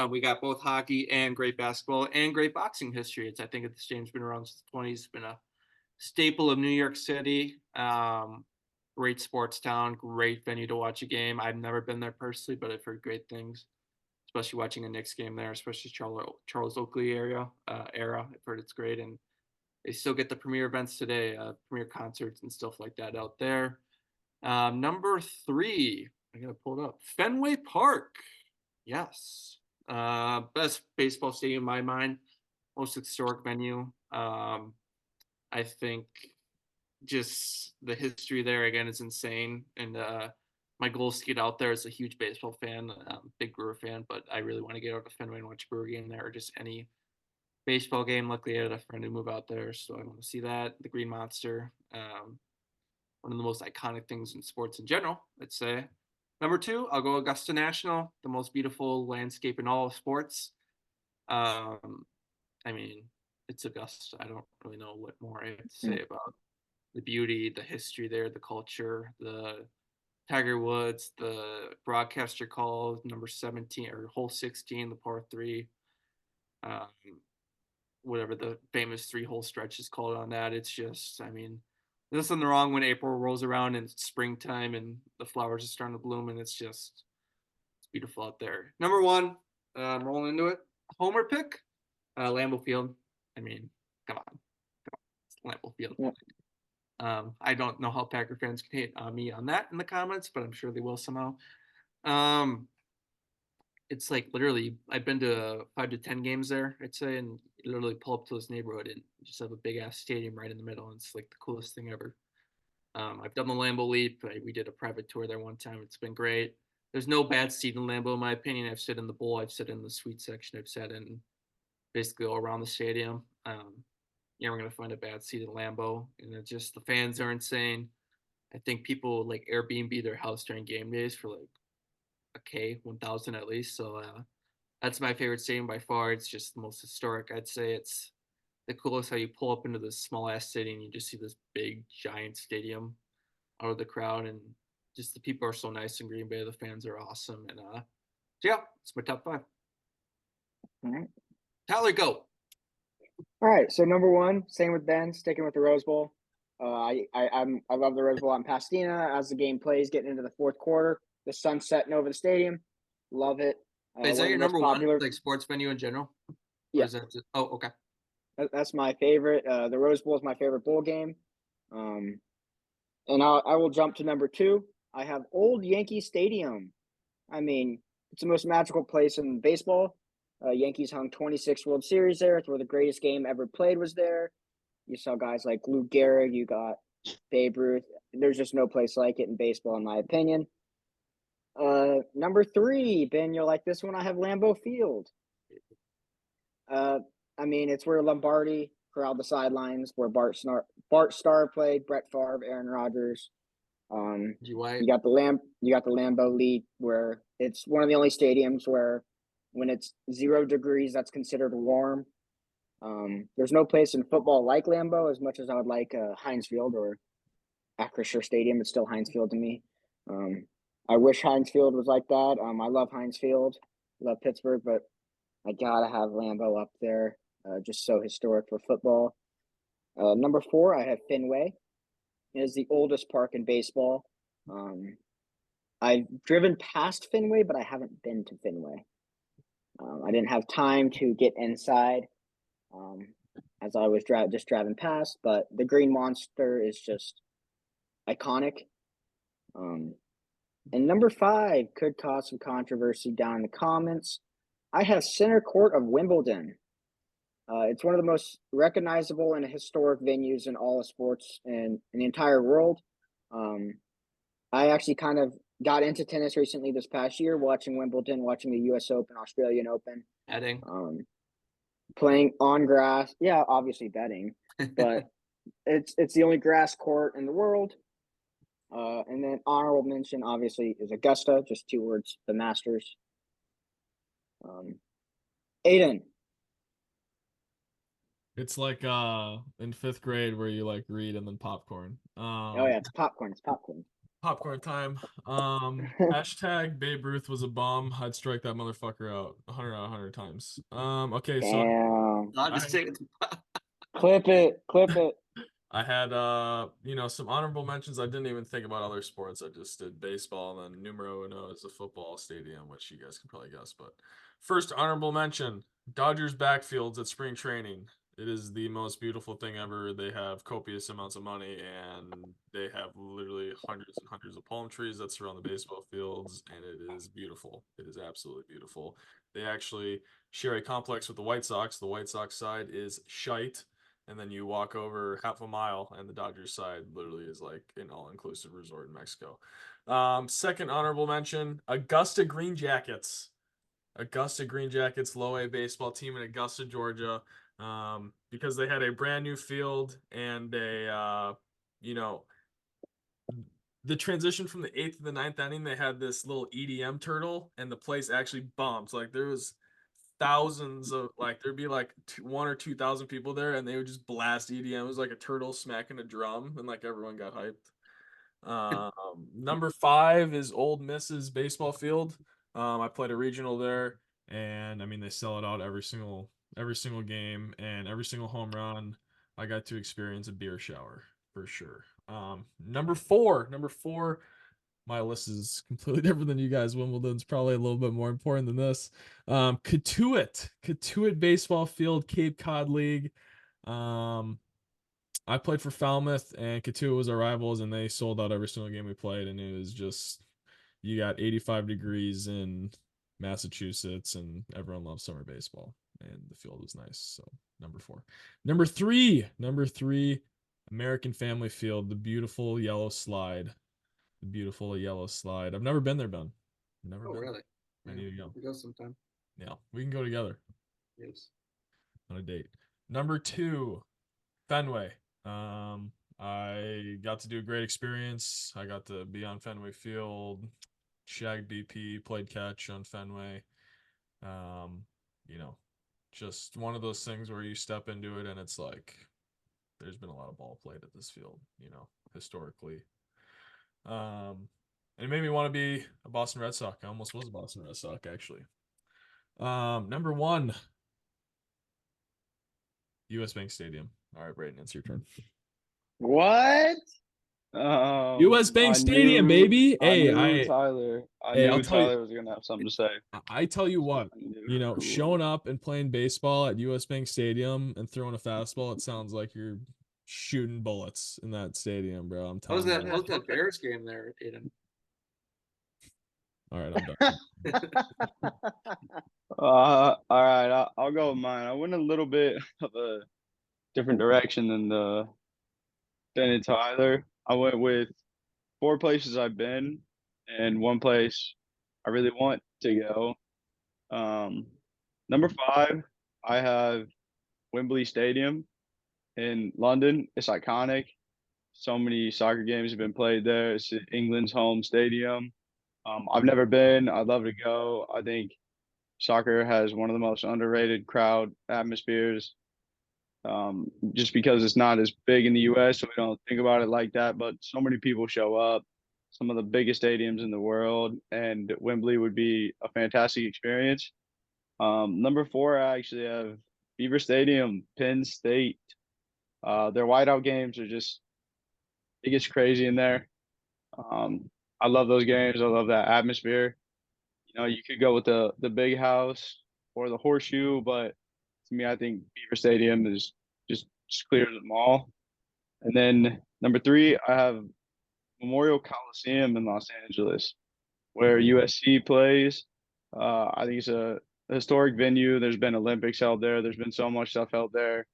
We got both hockey and great basketball and great boxing history. I think the stadium's been around since the 20s. It's been a staple of New York City. Great sports town, great venue to watch a game. I've never been there personally, but I've heard great things, especially watching a Knicks game there, especially Charles Oakley era. I've heard it's great, and they still get the premier events today, premier concerts and stuff like that out there. Number 3, I gotta pull it up. Fenway Park. Yes. Best baseball stadium in my mind. Most historic venue. I think just the history there again is insane. And my goal is to get out there as a huge baseball fan, big Brewer fan, but I really want to get out to Fenway and watch a Brewer game there or just any baseball game. Luckily, I had a friend who moved out there, so I want to see that. The Green Monster. One of the most iconic things in sports in general, I'd say. Number 2, I'll go Augusta National, the most beautiful landscape in all of sports. It's Augusta. I don't really know what more I have to say about the beauty, the history there, the culture, the Tiger Woods, the broadcaster call number 17 or hole 16, the par 3, whatever the famous 3-hole stretch is called on that. It's just, there's nothing wrong when April rolls around and it's springtime and the flowers are starting to bloom, and it's beautiful out there. Number 1, I'm rolling into it. Homer pick, Lambeau Field. Come on. It's Lambeau Field. Yeah. I don't know how Packer fans can hate on me on that in the comments, but I'm sure they will somehow. It's like literally, I've been to 5 to 10 games there, I'd say, and you literally pull up to this neighborhood and just have a big ass stadium right in the middle. And it's like the coolest thing ever. I've done the Lambeau Leap. We did a private tour there one time. It's been great. There's no bad seat in Lambeau, in my opinion. I've sat in the bowl. I've sat in the suite section. I've sat in basically all around the stadium. You're never going to find a bad seat in Lambeau. And it's just the fans are insane. I think people like Airbnb their house during game days for like $1,000 at least. So that's my favorite stadium by far. It's just the most historic. I'd say it's the coolest how you pull up into this small ass city and you just see this big giant stadium out of the crowd, and just the people are so nice in Green Bay. The fans are awesome, and so yeah, it's my top 5. All right. Tyler, go. All right. So number 1, same with Ben, sticking with the Rose Bowl. I love the Rose Bowl out in Pasadena as the game plays, getting into the 4th quarter. The sun setting over the stadium, love it. Is that your number 1, like sports venue in general? Yeah. Oh, okay. That's my favorite. The Rose Bowl is my favorite bowl game. And I will jump to number 2. I have Old Yankee Stadium. I mean, it's the most magical place in baseball. Yankees hung 26 World Series there. It's where the greatest game ever played was there. You saw guys like Lou Gehrig. You got Babe Ruth. There's just no place like it in baseball, in my opinion. Number 3, Ben, you'll like this one. I have Lambeau Field. I mean, it's where Lombardi corralled the sidelines, where Bart Starr played, Brett Favre, Aaron Rodgers. You got the Lambeau Leap, where it's one of the only stadiums where when it's 0 degrees, that's considered warm. There's no place in football like Lambeau. As much as I would like Heinz Field or Acrisure Stadium, it's still Heinz Field to me. I wish Heinz Field was like that. I love Heinz Field, love Pittsburgh, but I gotta have Lambeau up there. Just so historic for football. Number 4, I have Fenway. It is the oldest park in baseball. I've driven past Fenway, but I haven't been to Fenway. I didn't have time to get inside as I was just driving past, but the Green Monster is just iconic. And number 5 could cause some controversy down in the comments. I have Center Court of Wimbledon. It's one of the most recognizable and historic venues in all of sports and in the entire world. I actually kind of got into tennis recently this past year, watching Wimbledon, watching the U.S. Open, Australian Open. Betting. Playing on grass. Yeah, obviously betting, but it's the only grass court in the world. And then honorable mention, obviously, is Augusta. Just 2 words: the Masters. Aiden. It's like in 5th grade where you like read and then popcorn. Oh yeah, it's popcorn. It's popcorn. Popcorn time. Hashtag Babe Ruth was a bum. I'd strike that motherfucker out 100 out of 100 times. Okay, so Damn. I'm just saying. Clip it. I had some honorable mentions. I didn't even think about other sports. I just did baseball, and then numero uno is the football stadium, which you guys can probably guess. But first honorable mention: Dodgers backfields at spring training. It is the most beautiful thing ever. They have copious amounts of money, and they have literally hundreds and hundreds of palm trees that surround the baseball fields, and it is beautiful. It is absolutely beautiful. They actually share a complex with the White Sox. The White Sox side is shite, and then you walk over half a mile, and the Dodgers side literally is like an all-inclusive resort in Mexico. Second honorable mention, Augusta Green Jackets. Augusta Green Jackets, low A baseball team in Augusta, Georgia. Because they had a brand new field and the transition from the 8th to the 9th inning, they had this little EDM turtle, and the place actually bumped. Like there was thousands of there'd be 1 or 2,000 people there, and they would just blast EDM. It was like a turtle smacking a drum, and everyone got hyped. Number 5 is Old Miss's baseball field. I played a regional there, and I mean they sell it out every single game, and every single home run I got to experience a beer shower for sure. Number four, my list is completely different than you guys. Wimbledon's probably a little bit more important than this. Katuitt baseball field, Cape Cod League. I played for Falmouth, and Katuitt was our rivals, and they sold out every single game we played, and it was just, you got 85 degrees in Massachusetts, and everyone loves summer baseball, and the field was nice. So number 4. Number three, American Family Field, the beautiful yellow slide. I've never been there, Ben. Never been. Really? I need to go. We go sometime. Yeah, we can go together. Yes. On a date. Number 2, Fenway. I got to do a great experience. I got to be on Fenway Field, shagged BP, played catch on Fenway. Just one of those things where you step into it and it's like there's been a lot of ball played at this field, historically. And it made me want to be a Boston Red Sox. I almost was a Boston Red Sox, actually. Number 1, U.S. Bank Stadium. All right, Brayden, it's your turn. What? U.S. Bank Stadium, baby. Hey, Tyler was gonna have something to say. I tell you what, showing up and playing baseball at U.S. Bank Stadium and throwing a fastball, it sounds like you're shooting bullets in that stadium, bro. I'm telling you. How was that Bears game there, Aiden? All right, I'm done. All right, I'll go with mine. I went a little bit of a different direction than the Ben and Tyler. I went with 4 places I've been and 1 place I really want to go. Number 5, I have Wembley Stadium in London. It's iconic. So many soccer games have been played there. It's England's home stadium. I've never been. I'd love to go. I think soccer has one of the most underrated crowd atmospheres. Just because it's not as big in the U.S., so we don't think about it like that. But so many people show up, some of the biggest stadiums in the world, and Wembley would be a fantastic experience. Number 4, I actually have Beaver Stadium, Penn State. Their whiteout games are just it gets crazy in there. I love those games. I love that atmosphere. You know, you could go with the big house or the horseshoe, but to me, I think Beaver Stadium is just clears them all. And then number 3, I have Memorial Coliseum in Los Angeles, where USC plays. I think it's a historic venue. There's been Olympics held there. There's been so much stuff held there.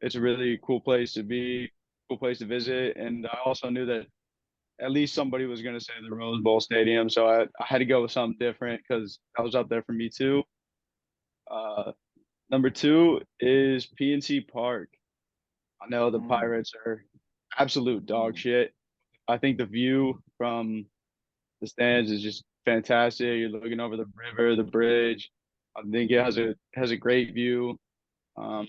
It's a really cool place to be, cool place to visit. And I also knew that at least somebody was going to say the Rose Bowl Stadium, so I had to go with something different because that was up there for me too. Uh, Number 2 is PNC Park. I know the Pirates are absolute dog shit. I think the view from the stands is just fantastic. You're looking over the river, the bridge. I think it has a great view. I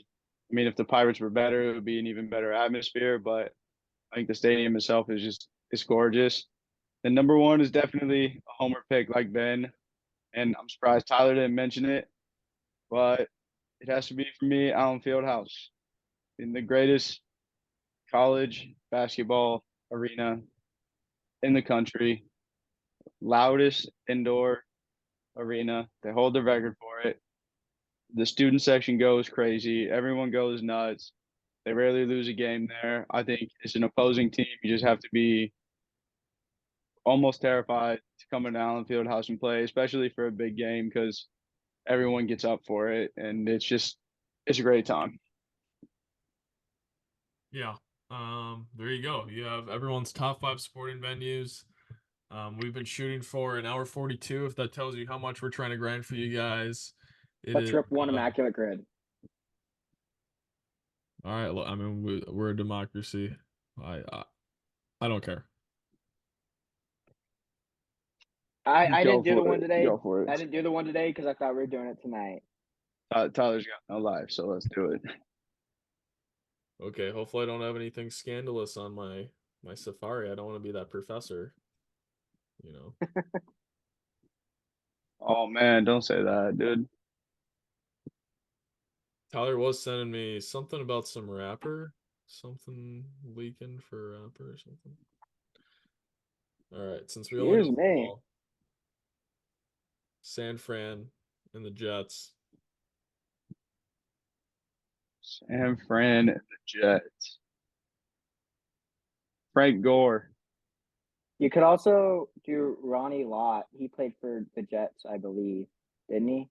mean, if the Pirates were better, it would be an even better atmosphere. But I think the stadium itself is just it's gorgeous. And number 1 is definitely a homer pick like Ben. And I'm surprised Tyler didn't mention it, but it has to be for me, Allen Fieldhouse, in the greatest college basketball arena in the country, loudest indoor arena. They hold the record for it. The student section goes crazy. Everyone goes nuts. They rarely lose a game there. I think it's an opposing team. You just have to be almost terrified to come into Allen Fieldhouse and play, especially for a big game because everyone gets up for it, and it's a great time. Yeah. There you go. You have everyone's top 5 sporting venues. We've been shooting for an hour 42. If that tells you how much we're trying to grind for you guys, Let's rip one immaculate grid. All right. I mean, we're a democracy. I don't care. I didn't do the one today. Go for it. I didn't do the one today because I thought we were doing it tonight. Tyler's got no life, so let's do it. Okay. Hopefully, I don't have anything scandalous on my Safari. I don't want to be that professor. You know. Oh man, don't say that, dude. Tyler was sending me something about some rapper, something leaking for a rapper or something. All right, since we only Excuse know me. football, San Fran and the Jets. San Fran and the Jets. Frank Gore. You could also do Ronnie Lott. He played for the Jets, I believe, didn't he?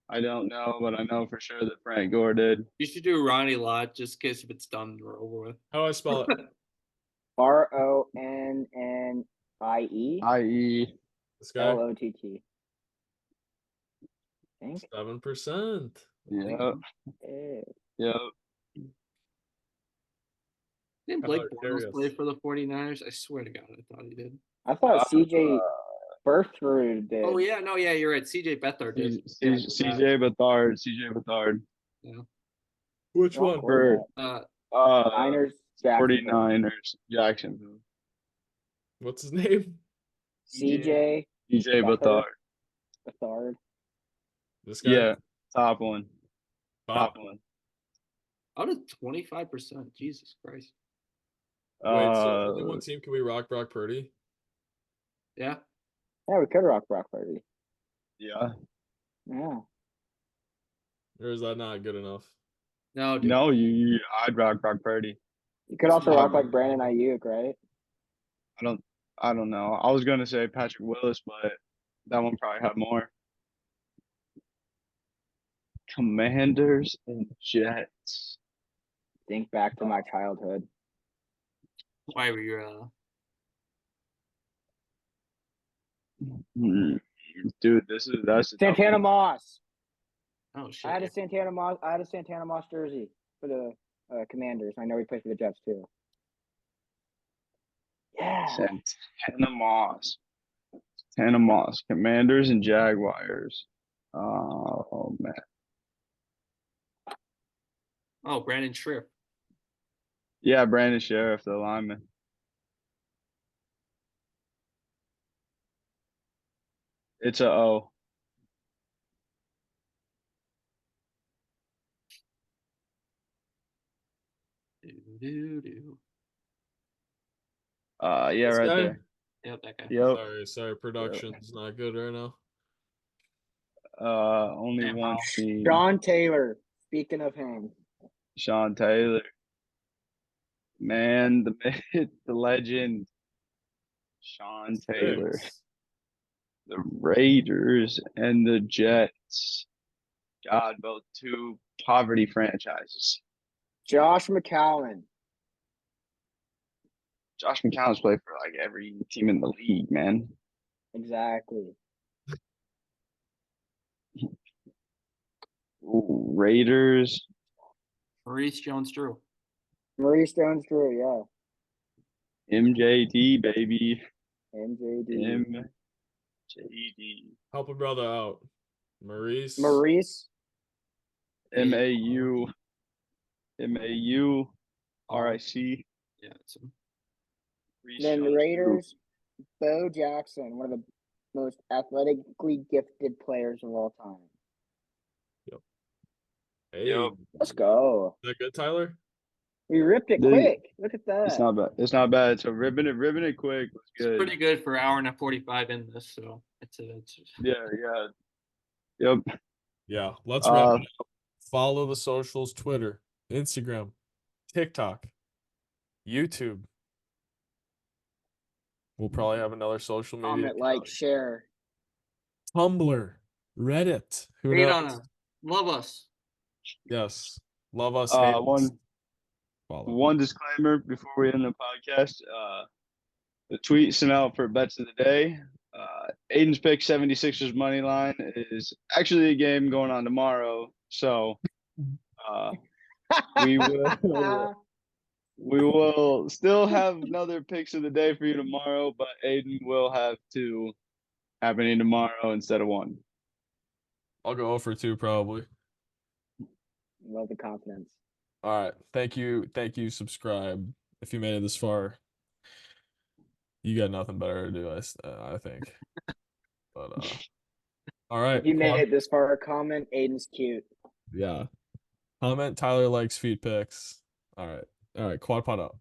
I don't know, but I know for sure that Frank Gore did. You should do Ronnie Lott just in case if it's done, we're over with. How do I spell it? RONNIE I.e. This guy. LOTT. I think. 7%. Yep. Eh. Yep. Didn't I Blake thought it was Bortles Darius. play for the 49ers? I swear to God, I thought he did. I thought CJ Berthrud did. Oh yeah, no, yeah, you're right. CJ Beathard did. CJ Beathard. CJ Beathard. Which Wrong one? quarterback. For Niners, Jacksonville. 49ers, Jacksonville. What's his name? CJ CJ Beathard. Beathard. This guy? Yeah, top one. Top. Top one. Out of 25%. Jesus Christ. Wait, so only one team can we rock Brock Purdy? Yeah. Yeah, we could rock Brock Purdy. Yeah. Yeah. Or is that not good enough? No, dude. No, I'd rock Brock Purdy. You could also rock like Brandon Ayuk, right? I don't I don't know. I was gonna say Patrick Willis, but that one probably had more. Commanders and Jets. Think back to my childhood. Why were you? Dude, that's a tough Santana one. Moss. Oh I shit! had a Yeah. Santana Moss. I had a Santana Moss jersey for the Commanders. I know he played for the Jets too. Yeah. Santana Moss. Santana Moss. Commanders and Jaguars. Oh man. Oh, Brandon Shrift. Yeah, Brandon Sheriff, the lineman. It's a O. Do. Yeah, This right guy? there. Yep, that guy. Yep. Sorry, production's not good right now. Only Damn, one wow. team. Sean Taylor. Speaking of him, Sean Taylor. Man, the myth, the legend. Sean Taylor. Six. The Raiders and the Jets. God, both two poverty franchises. Josh McCown. Josh McCown's played for like every team in the league, man. Exactly. Ooh, Raiders. Maurice Jones-Drew. Maurice Jones-Drew. Yeah. MJD, baby. MJD. MJD. Help a brother out. Maurice. Maurice. MAU. MAU. RIC. Yeah, it's him. Then the Raiders. Bo Jackson, one of the most athletically gifted players of all time. Hey, Yep. Let's go. is that good, Tyler? We ripped it Dude, quick. Look at that. It's not bad. It's not bad. So ribbon it quick. It's It's good. pretty good for an hour and 45 in this, so it's Yeah. Yep. Yeah, let's wrap it up. Follow the socials: Twitter, Instagram, TikTok, YouTube. We'll probably have another social media. Comment, like, share. Tumblr, Reddit. Who Read knows? on us. Love us. Yes, love us. Hate us. Follow. One disclaimer before we end the podcast. The tweet sent out for bets of the day. Aiden's pick 76ers money line is actually a game going on tomorrow. So we will still have another picks of the day for you tomorrow, but Aiden will have two happening tomorrow instead of one. I'll go 0 for 2 probably. Love the confidence. All right. Thank you. Subscribe if you made it this far. You got nothing better to do, I think. But all right. If you made it this far, comment. Aiden's cute. Yeah. Comment Tyler likes feet pics. All right. Quad pod out.